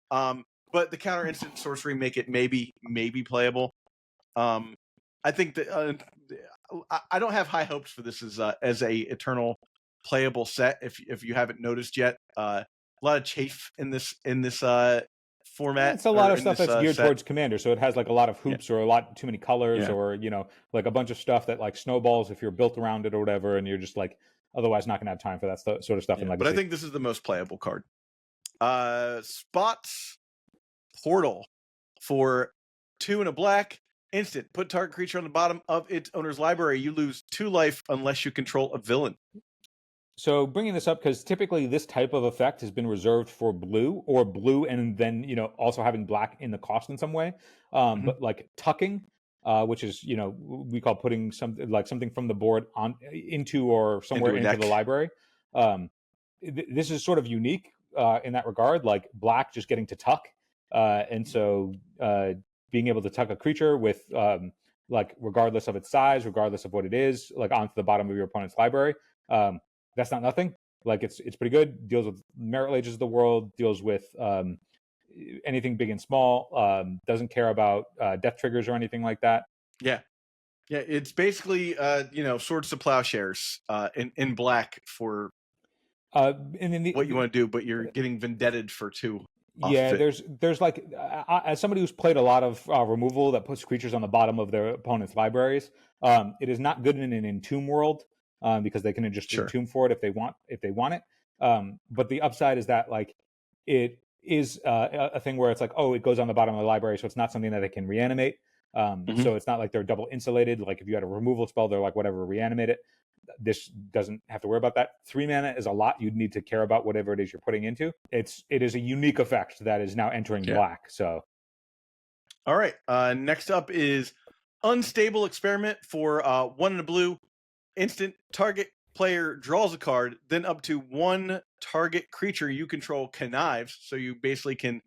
But the counter instant sorcery make it maybe playable. I think that I don't have high hopes for this as a eternal playable set. If you haven't noticed yet, a lot of chafe in this format. It's a lot of stuff that's geared towards Commander, so it has like a lot of hoops or a lot too many colors or like a bunch of stuff that like snowballs if you're built around it or whatever, and you're just like otherwise not going to have time for that sort of stuff in Legacy. But I think this is the most playable card. Spots Portal for 2 and a black. Instant. Put target creature on the bottom of its owner's library. You lose 2 life unless you control a villain. So bringing this up because typically this type of effect has been reserved for blue and then also having black in the cost in some way. But like tucking, which is we call putting something from the board into or somewhere into the library. This is sort of unique in that regard. Like black just getting to tuck, and so being able to tuck a creature with like regardless of its size, regardless of what it is, like onto the bottom of your opponent's library. That's not nothing. Like it's pretty good. Deals with merit lages of the world. Deals with anything big and small. Doesn't care about death triggers or anything like that. Yeah. It's basically Swords to Plowshares in black for what you want to do, but you're getting vendetted for 2. Yeah, there's like as somebody who's played a lot of removal that puts creatures on the bottom of their opponent's libraries. It is not good in an entomb world. Because they can just entomb for it if they want it. But the upside is that like it is a thing where it's like, oh, it goes on the bottom of the library, so it's not something that they can reanimate. So it's not like they're double insulated. Like if you had a removal spell, they're like whatever, reanimate it. This doesn't have to worry about that. 3 mana is a lot. You'd need to care about whatever it is you're putting into. It is a unique effect that is now entering black. So all right. Next up is Unstable Experiment for 1 and a blue. Instant. Target player draws a card, then up to 1 target creature you control connives. So you basically can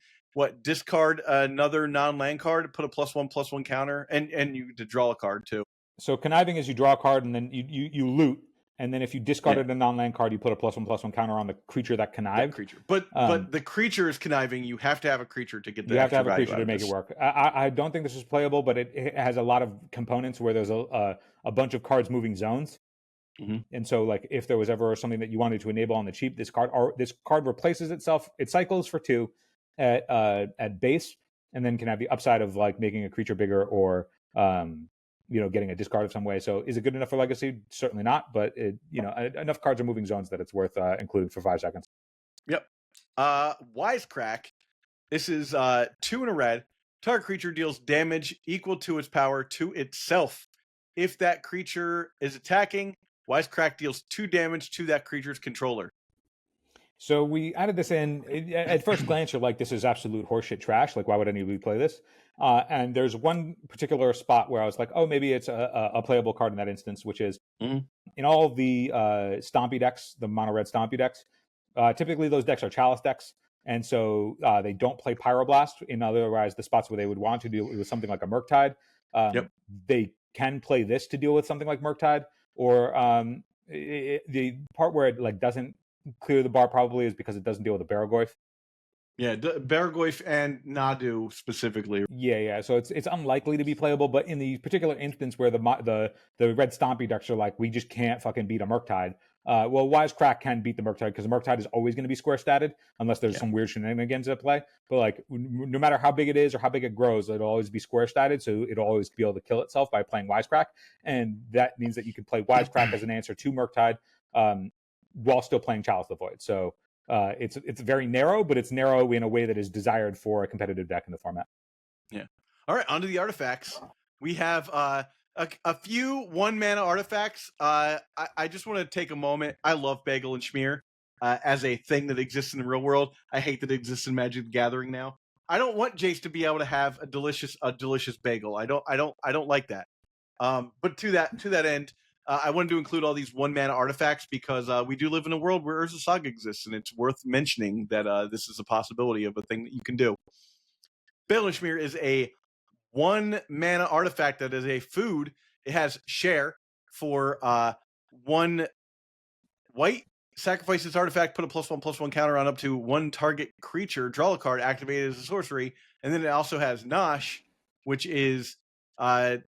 discard another non-land card, put a +1/+1 counter, and you to draw a card too. So conniving is you draw a card and then you loot, and then if you discarded a non-land card, you put a +1/+1 counter on the creature that connived. But the creature is conniving. You have to have a creature to get the. You have to have a creature to make it work. I don't think this is playable, but it has a lot of components where there's a bunch of cards moving zones. And so, like, if there was ever something that you wanted to enable on the cheap, this card replaces itself. It cycles for 2 at base, and then can have the upside of like making a creature bigger or getting a discard of some way. So, is it good enough for Legacy? Certainly not. But enough cards are moving zones that it's worth including for 5 seconds. Yep. Wisecrack. This is 2 in a red. Target creature deals damage equal to its power to itself. If that creature is attacking, Wisecrack deals 2 damage to that creature's controller. So we added this in. At first glance, you're like, this is absolute horseshit trash. Like, why would anybody play this? And there's one particular spot where I was like, oh, maybe it's a playable card in that instance, which is in all of the Stompy decks, the mono-red Stompy decks, typically those decks are Chalice decks. And so they don't play Pyroblast. In otherwise, the spots where they would want to deal with something like a Murktide, they can play this to deal with something like Murktide. Or the part where it like doesn't clear the bar probably is because it doesn't deal with a Baragoyf. Yeah, Baragoyf and Nadu specifically. Yeah. So it's unlikely to be playable, but in the particular instance where the red Stompy decks are like, we just can't fucking beat a Murktide. Wisecrack can beat the Murktide because the Murktide is always going to be square statted unless there's some weird shenanigans at play. But like, no matter how big it is or how big it grows, it'll always be square statted, so it'll always be able to kill itself by playing Wisecrack. And that means that you can play Wisecrack as an answer to Murktide while still playing Chalice the Void. So it's very narrow, but it's narrow in a way that is desired for a competitive deck in the format. Yeah. All right, on to the artifacts. We have a few 1-mana artifacts. I just want to take a moment. I love Bagel and Schmear as a thing that exists in the real world. I hate that it exists in Magic the Gathering now. I don't want Jace to be able to have a delicious bagel. I don't like that. But to that end, I wanted to include all these 1-mana artifacts because we do live in a world where Urza Saga exists, and it's worth mentioning that this is a possibility of a thing that you can do. Bagel and Schmear is a 1-mana artifact that is a food. It has share for 1 white. Sacrifice this artifact, put a +1/+1 counter on up to 1 target creature, draw a card, activate it as a sorcery, and then it also has Nosh, which is the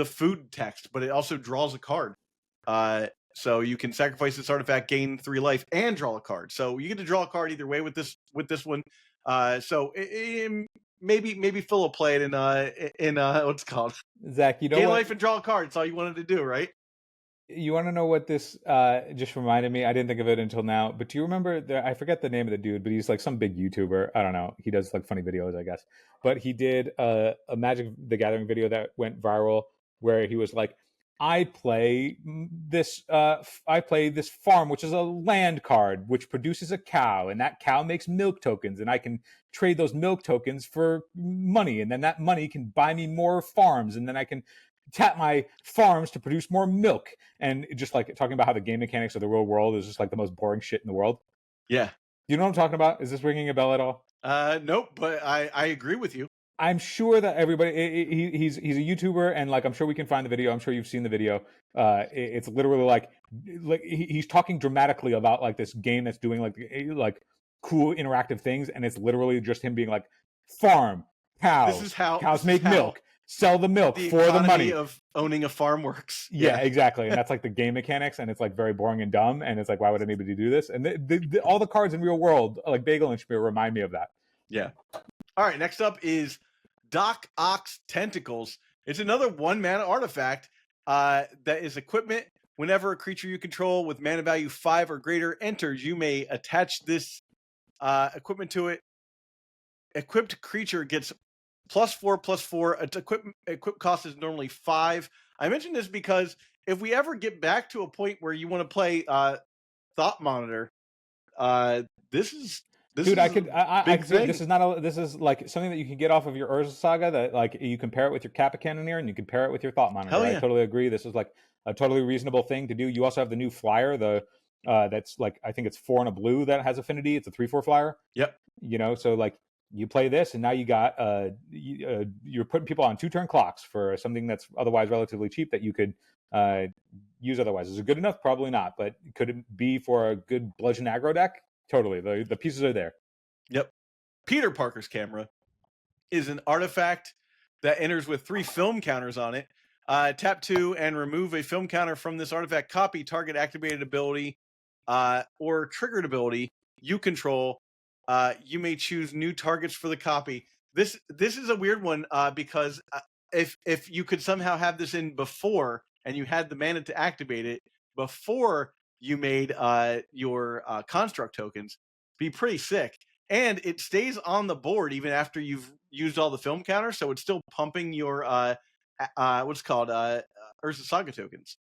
food text, but it also draws a card. So you can sacrifice this artifact, gain 3 life, and draw a card. So you get to draw a card either way with this one. So maybe Phil will play it in what's it called? Zach, you know gain what? life and draw a card. That's all you wanted to do, right? You want to know what this just reminded me? I didn't think of it until now. But do you remember? I forget the name of the dude, but he's like some big YouTuber. I don't know. He does like funny videos, I guess. But he did a Magic the Gathering video that went viral where he was like, I play this farm, which is a land card, which produces a cow, and that cow makes milk tokens, and I can trade those milk tokens for money, and then that money can buy me more farms, and then I can tap my farms to produce more milk. And just like talking about how the game mechanics of the real world is just like the most boring shit in the world. Yeah. You know what I'm talking about? Is this ringing a bell at all? Nope, but I agree with you. I'm sure that everybody, he's a YouTuber, and like I'm sure we can find the video. I'm sure you've seen the video. It's literally like he's talking dramatically about like this game that's doing like cool interactive things, and it's literally just him being like, farm, cow, this is how cows make milk, sell the milk for the money of owning a farm works. Yeah, exactly. And that's like the game mechanics, and it's like very boring and dumb, and it's like, why would anybody do this? And all the cards in real world, like Bagel and Schmear, remind me of that. Yeah. All right, next up is Doc Ox Tentacles. It's another 1-mana artifact that is equipment. Whenever a creature you control with mana value 5 or greater enters, you may attach this equipment to it. Equipped creature gets +4/+4. Its equip cost is normally 5. I mention this because if we ever get back to a point where you want to play Thought Monitor, this is I could say this is like something that you can get off of your Urza Saga, that like you can pair it with your Kappa Cannoneer and you can pair it with your Thought Monitor. Hell yeah. I totally agree. This is like a totally reasonable thing to do. You also have the new flyer, that's like, I think it's 4 and a blue that has affinity. It's a 3/4 flyer. Yep. You know, so like you play this, and now you got you're putting people on 2-turn clocks for something that's otherwise relatively cheap that you could use otherwise. Is it good enough? Probably not. But could it be for a good bludgeon aggro deck? Totally. The pieces are there. Yep. Peter Parker's camera is an artifact that enters with 3 film counters on it. Tap 2 and remove a film counter from this artifact. Copy target activated ability or triggered ability you control. You may choose new targets for the copy. This is a weird one because if you could somehow have this in before and you had the mana to activate it before you made your construct tokens, be pretty sick. And it stays on the board even after you've used all the film counters, so it's still pumping your what's called Urza Saga tokens.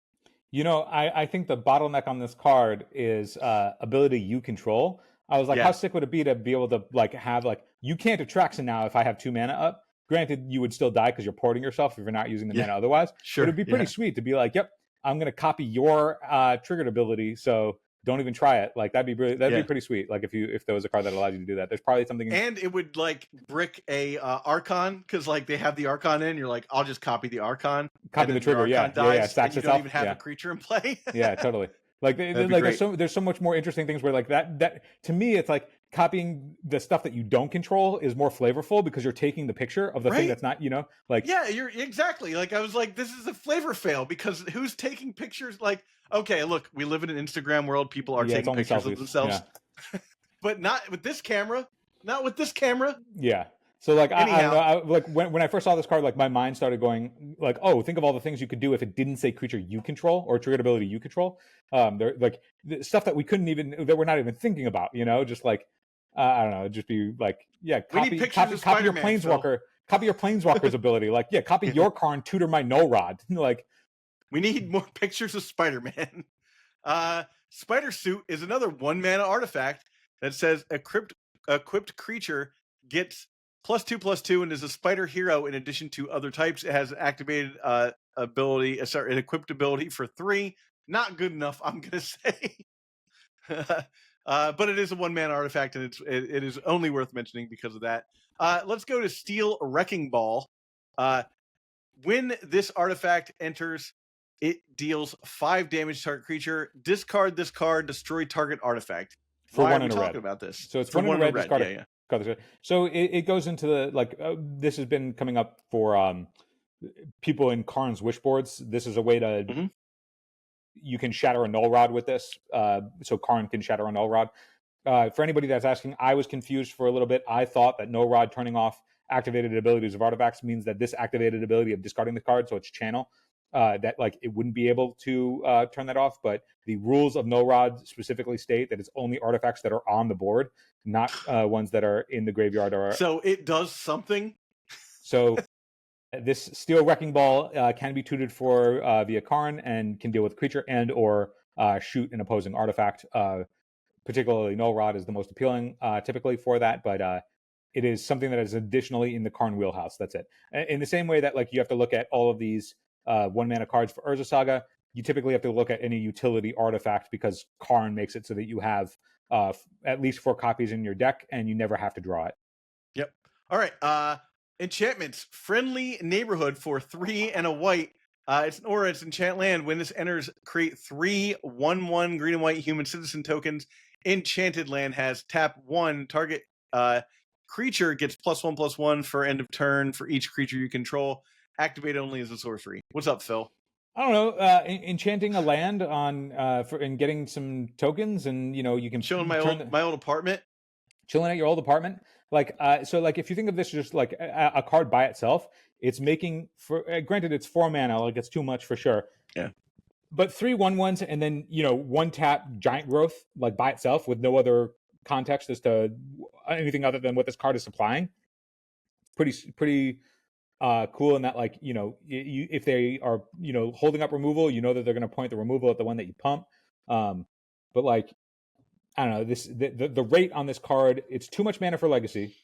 You know, I think the bottleneck on this card is ability you control. I was like, Yeah. how sick would it be to be able to like have like you can't attraction now if I have 2 mana up. Granted, you would still die because you're porting yourself if you're not using the mana otherwise. Sure. But it'd be pretty sweet to be like, yep, I'm gonna copy your triggered ability, so don't even try it. Like that'd be pretty sweet. Like if there was a card that allowed you to do that. There's probably something and it would like brick a Archon, because like they have the Archon in, you're like, I'll just copy the Archon. Copy the trigger, dies, stacks and you don't even have a creature in play. Yeah, totally. Like there's so much more interesting things where like that to me it's like copying the stuff that you don't control is more flavorful because you're taking the picture of the thing that's not, like you're exactly like I was like, this is a flavor fail because who's taking pictures? Like, okay, look, we live in an Instagram world, people are taking pictures of themselves. But not with this camera. Not with this camera. Yeah. So like I don't know. Like when I first saw this card, like my mind started going like, oh, think of all the things you could do if it didn't say creature you control or triggered ability you control. They're like stuff that we're not even thinking about. Just like I don't know, just be like, copy your planeswalker, copy your planeswalker's ability. Like, copy your Karn, tutor my no rod. Like, we need more pictures of Spider-Man. Spider Suit is another 1-mana artifact that says equipped creature gets +2/+2 and is a spider hero in addition to other types. It has activated an equipped ability for 3. Not good enough, I'm gonna say. But it is a 1-mana artifact, and it is only worth mentioning because of that. Let's go to Steel Wrecking Ball. When this artifact enters, it deals 5 damage to target creature. Discard this card, destroy target artifact. For Why 1 are we in a talking red. about this? So it's for 1 in a red. Discard. So it goes into the this has been coming up for people in Karn's wish boards. This is a way to you can shatter a null rod with this. So Karn can shatter a null rod. For anybody that's asking, I was confused for a little bit. I thought that null rod turning off activated abilities of artifacts means that this activated ability of discarding the card, so it's channel, that like it wouldn't be able to turn that off. But the rules of null rod specifically state that it's only artifacts that are on the board, not ones that are in the graveyard. So it does something. So this Steel Wrecking Ball can be tutored for via Karn and can deal with creature and or shoot an opposing artifact. Particularly null rod is the most appealing typically for that, but it is something that is additionally in the Karn wheelhouse. That's it. In the same way that like you have to look at all of these 1-mana cards for Urza Saga, you typically have to look at any utility artifact because Karn makes it so that you have at least 4 copies in your deck and you never have to draw it. Yep. All right. Enchantments. Friendly Neighborhood for 3 and a white. It's an aura. It's enchant land. When this enters, create 3 1/1 green and white human citizen tokens. Enchanted land has tap 1. Target creature gets +1/+1 for end of turn for each creature you control. Activate only as a sorcery. What's up, Phil? I don't know. Enchanting a land on and getting some tokens, and you can chilling my old apartment. Chilling at your old apartment, like so. Like if you think of this just like a card by itself, it's making for granted it's 4 mana, like it's too much for sure. Yeah. But 3 1/1s and then 1 tap giant growth like by itself with no other context as to anything other than what this card is supplying. Pretty cool in that like if they are holding up removal, that they're going to point the removal at the one that you pump. But like I don't know the rate on this card, it's too much mana for legacy.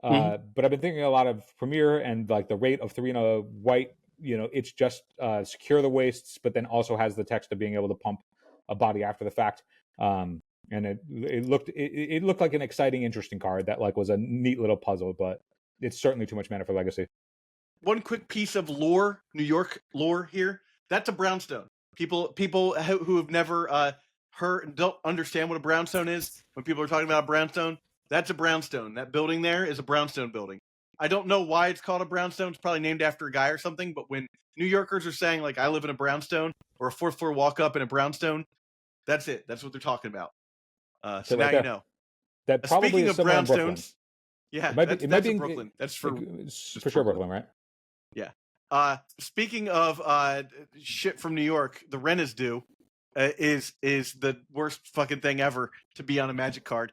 But I've been thinking a lot of Premier and like the rate of 3 and a white. It's just secure the wastes, but then also has the text of being able to pump a body after the fact. And it looked like an exciting, interesting card that like was a neat little puzzle, but it's certainly too much mana for legacy. One quick piece of lore, New York lore here. That's a brownstone. People who have never heard don't understand what a brownstone is. When people are talking about a brownstone, that's a brownstone. That building there is a brownstone building. I don't know why it's called a brownstone. It's probably named after a guy or something. But when New Yorkers are saying like I live in a brownstone or a 4th floor walk up in a brownstone, that's it. That's what they're talking about. So now right you there. know. That probably Speaking is of somewhere in Brooklyn. brownstones, yeah, It might be. that's in Brooklyn. That's for sure Brooklyn, right? Yeah. Speaking of shit from New York, the rent is due. Is the worst fucking thing ever to be on a Magic card.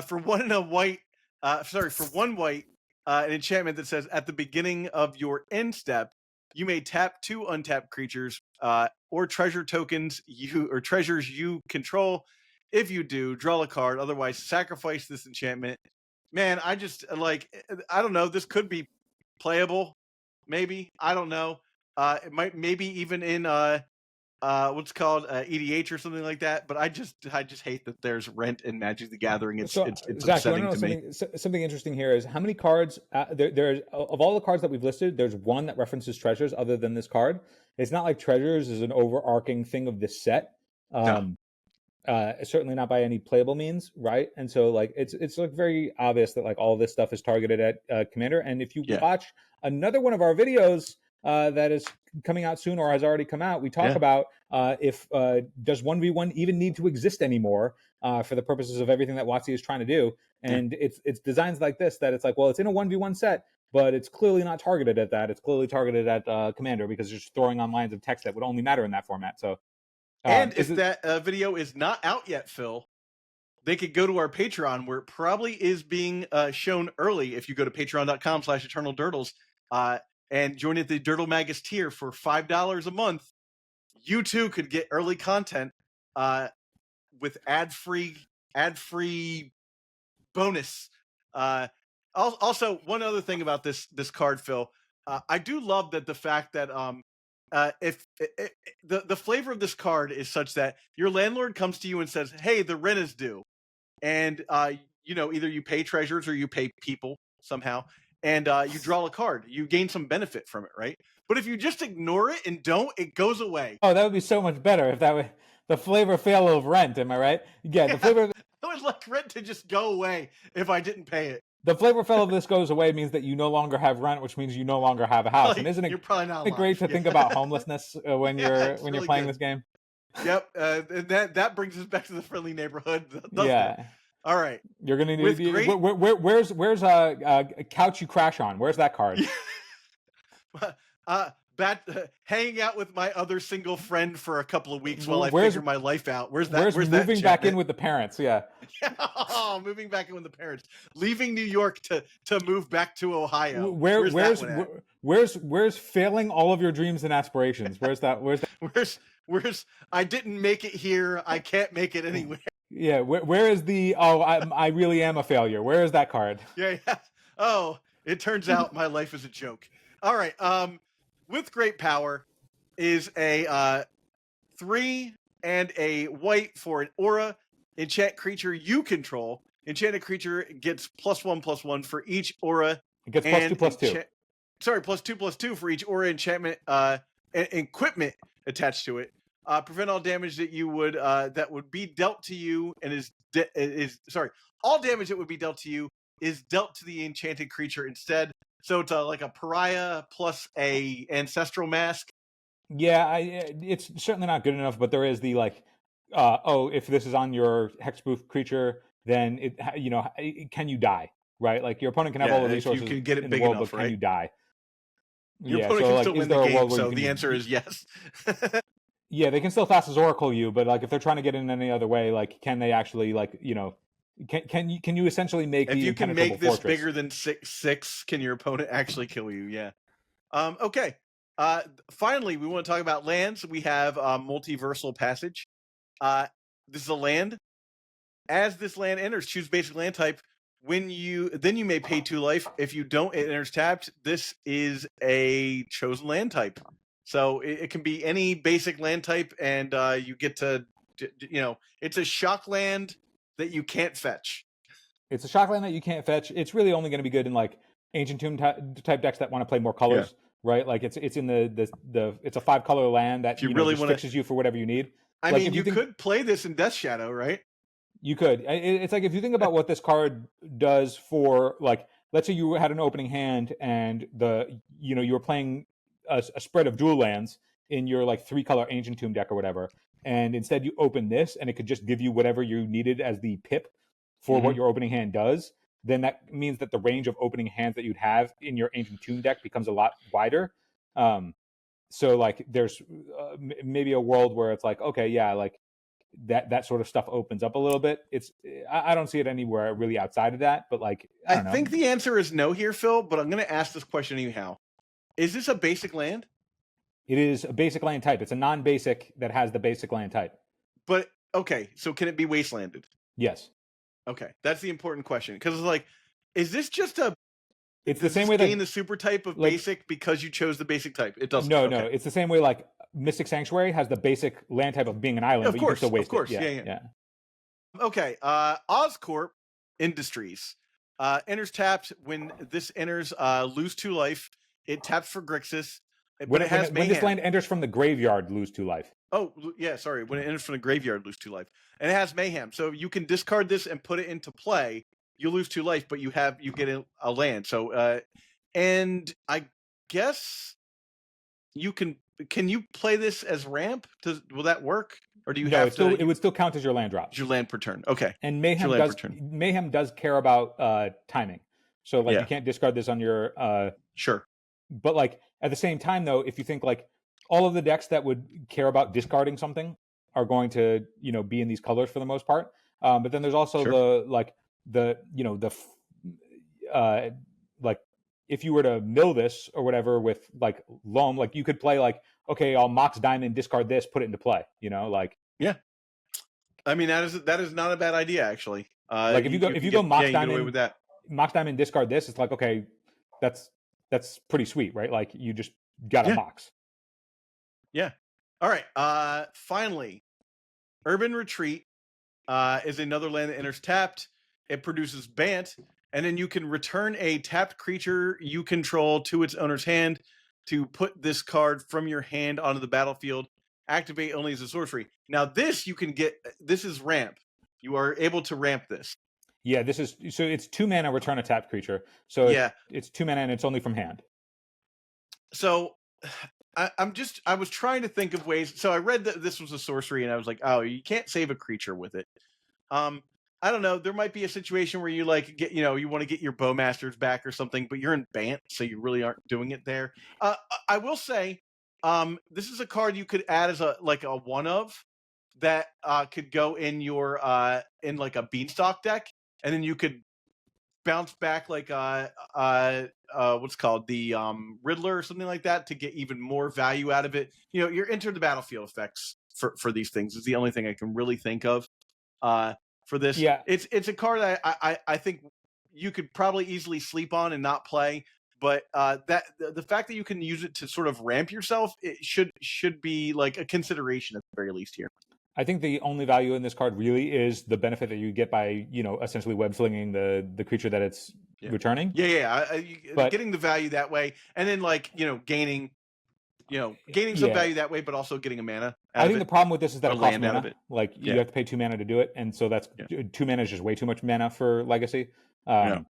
For one white, an enchantment that says at the beginning of your end step, you may tap 2 untapped creatures or treasure tokens treasures you control. If you do, draw a card. Otherwise, sacrifice this enchantment. Man, I just I don't know. This could be playable, maybe. I don't know. It might maybe even in what's called EDH or something like that. But I just hate that there's rent in Magic the Gathering. It's Zach, upsetting to me. Something interesting here is how many cards there's of all the cards that we've listed. There's one that references treasures other than this card. It's not like treasures is an overarching thing of this set. No. Certainly not by any playable means, right? And so like it's like very obvious that like all this stuff is targeted at Commander. And if you watch another one of our videos that is coming out soon or has already come out, we talk about if does 1v1 even need to exist anymore for the purposes of everything that WotC is trying to do. And it's designs like this that it's like, well, it's in a 1v1 set, but it's clearly not targeted at that. It's clearly targeted at Commander because you're just throwing on lines of text that would only matter in that format. So and if that video is not out yet, Phil, they could go to our Patreon where it probably is being shown early. If you go to patreon.com/eternaldurdles and join at the Durdle Magus tier for $5 a month, you too could get early content with ad-free bonus. Also, one other thing about this card, Phil, I do love that the fact that if the flavor of this card is such that your landlord comes to you and says, "Hey, the rent is due," and either you pay treasures or you pay people somehow, and you draw a card, you gain some benefit from it, right? But if you just ignore it and don't, it goes away. Oh, that would be so much better if that were the flavor fail of rent. Am I right? Yeah, the flavor. I would like rent to just go away if I didn't pay it. The flavor fail of this goes away means that you no longer have rent, which means you no longer have a house. And isn't it? You're probably not great to think about homelessness when you're really playing this game? Yep, that brings us back to the friendly neighborhood. Yeah. All right. You're gonna need to be. Where's a couch you crash on? Where's that card? Hanging out with my other single friend for a couple of weeks while I figure my life out. Where's that? Where's moving that back in with the parents? Yeah. Moving back in with the parents. Leaving New York to move back to Ohio. Where's failing all of your dreams and aspirations? Where's that? Where's I didn't make it here. I can't make it anywhere. Yeah. Where is the I really am a failure? Where is that card? Yeah. Oh, it turns out my life is a joke. All right. With great power is a 3 and a white for an aura. Enchant creature you control. Enchanted creature gets +1/+1 for each aura. It gets +2/+2. Sorry, +2/+2 for each aura enchantment and equipment attached to it. Prevent all damage that you would that would be dealt to you and all damage that would be dealt to you is dealt to the enchanted creature instead. So it's like a pariah plus a ancestral mask. Yeah, it's certainly not good enough, but there is the if this is on your hexproof creature, then can you die? Right, like your opponent can have all the resources you can get it in big the world, enough, but can you die? Your opponent can still win the game, so the answer is yes. Yeah, they can still Thassa's Oracle you, but like if they're trying to get in any other way, like can they actually can you essentially make if the you can make this fortress bigger than 6/6, can your opponent actually kill you? Yeah. Okay. Finally, we want to talk about lands. We have Multiversal Passage. This is a land. As this land enters, choose basic land type. Then you may pay 2 life. If you don't, it enters tapped. This is a chosen land type. So it can be any basic land type, and you get to, it's a shock land that you can't fetch. It's a shock land that you can't fetch. It's really only going to be good in like Ancient Tomb type decks that want to play more colors, right? Like it's in the it's a 5-color land that you really fixes you for whatever you need. I mean, you could play this in Death Shadow, right? You could. It's like if you think about what this card does for like let's say you had an opening hand and you were playing a spread of dual lands in your like 3-color Ancient Tomb deck or whatever, and instead you open this and it could just give you whatever you needed as the pip for what your opening hand does, then that means that the range of opening hands that you'd have in your Ancient Tomb deck becomes a lot wider. So like there's maybe a world where it's like, okay, yeah, like that sort of stuff opens up a little bit. I don't see it anywhere really outside of that, but like I don't know. think the answer is no here, Phil, but I'm going to ask this question anyhow. Is this a basic land? It is a basic land type. It's a non-basic that has the basic land type. But okay, so can it be wastelanded? Yes. Okay, that's the important question, because it's like, is this just a? It's the same way that gain the super type of basic because you chose the basic type. It doesn't. No, it's the same way like Mystic Sanctuary has the basic land type of being an island, but you can still waste it. Yeah. Okay, Oscorp Industries enters tapped. When this enters, lose 2 life. It taps for Grixis, but it has Mayhem. When this land enters from the graveyard, lose 2 life. Oh, yeah, sorry. When it enters from the graveyard, lose 2 life. And it has Mayhem. So you can discard this and put it into play. You lose 2 life, but you get a land. So, and I guess you can you play this as ramp? Will that work? Or do you have to? It would still count as your land drop. Your land per turn. Okay. And Mayhem does care about timing. So like you can't discard this on your Sure. But like at the same time though, if you think like all of the decks that would care about discarding something are going to, be in these colors for the most part. But then there's also if you were to mill this or whatever with like loam, like you could play like, okay, I'll Mox Diamond, discard this, put it into play, like. Yeah. I mean, that is not a bad idea actually. Like if you go Mox Diamond away with that. Mox Diamond, discard this, it's like, okay, that's pretty sweet, right? Like you just got a Mox. Yeah. All right. Finally, Urban Retreat is another land that enters tapped. It produces Bant, and then you can return a tapped creature you control to its owner's hand to put this card from your hand onto the battlefield. Activate only as a sorcery. Now this you can get. This is ramp. You are able to ramp this. Yeah, it's 2 mana, return a tapped creature. So it's 2 mana and it's only from hand. So I was trying to think of ways. So I read that this was a sorcery and I was like, oh, you can't save a creature with it. I don't know. There might be a situation where you like get, you want to get your Bowmasters back or something, but you're in Bant, so you really aren't doing it there. I will say, this is a card you could add as a one of that could go in your in like a Beanstalk deck. And then you could bounce back like what's called the Riddler or something like that to get even more value out of it. Your enter the battlefield effects for these things is the only thing I can really think of for this. Yeah, it's a card that I think you could probably easily sleep on and not play. But that the fact that you can use it to sort of ramp yourself, it should be like a consideration at the very least here. I think the only value in this card really is the benefit that you get by, essentially web slinging the creature that it's returning. But getting the value that way, and then gaining some value that way, but also getting a mana. I think the problem with this is that it costs mana. Like you have to pay 2 mana to do it, and so that's 2 mana is just way too much mana for Legacy. And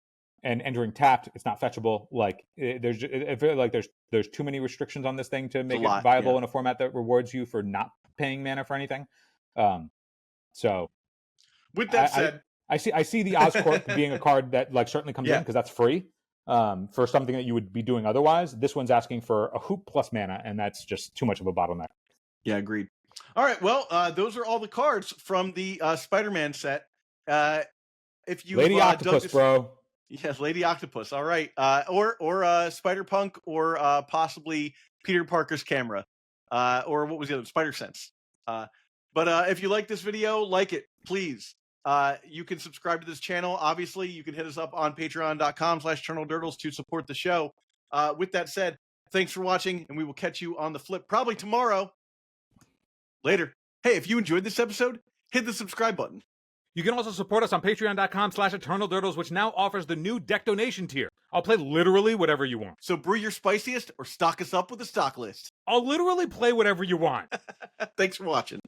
entering tapped, it's not fetchable. Like I feel like there's too many restrictions on this thing to make it viable in a format that rewards you for not paying mana for anything. So with that said, I see the Oscorp being a card that certainly comes in because that's free for something that you would be doing otherwise. This one's asking for a hoop plus mana, and that's just too much of a bottleneck. Yeah, agreed. All right, well, those are all the cards from the Spider-Man set. If you Lady Octopus, bro. Yes, Lady Octopus. All right, or Spider-Punk, or possibly Peter Parker's camera, or what was the other? Spider-Sense. But if you like this video, like it, please. You can subscribe to this channel. Obviously, you can hit us up on patreon.com/eternaldurdles to support the show. With that said, thanks for watching, and we will catch you on the flip probably tomorrow. Later. Hey, if you enjoyed this episode, hit the subscribe button. You can also support us on patreon.com/eternaldurdles, which now offers the new deck donation tier. I'll play literally whatever you want. So brew your spiciest or stock us up with a stock list. I'll literally play whatever you want. Thanks for watching.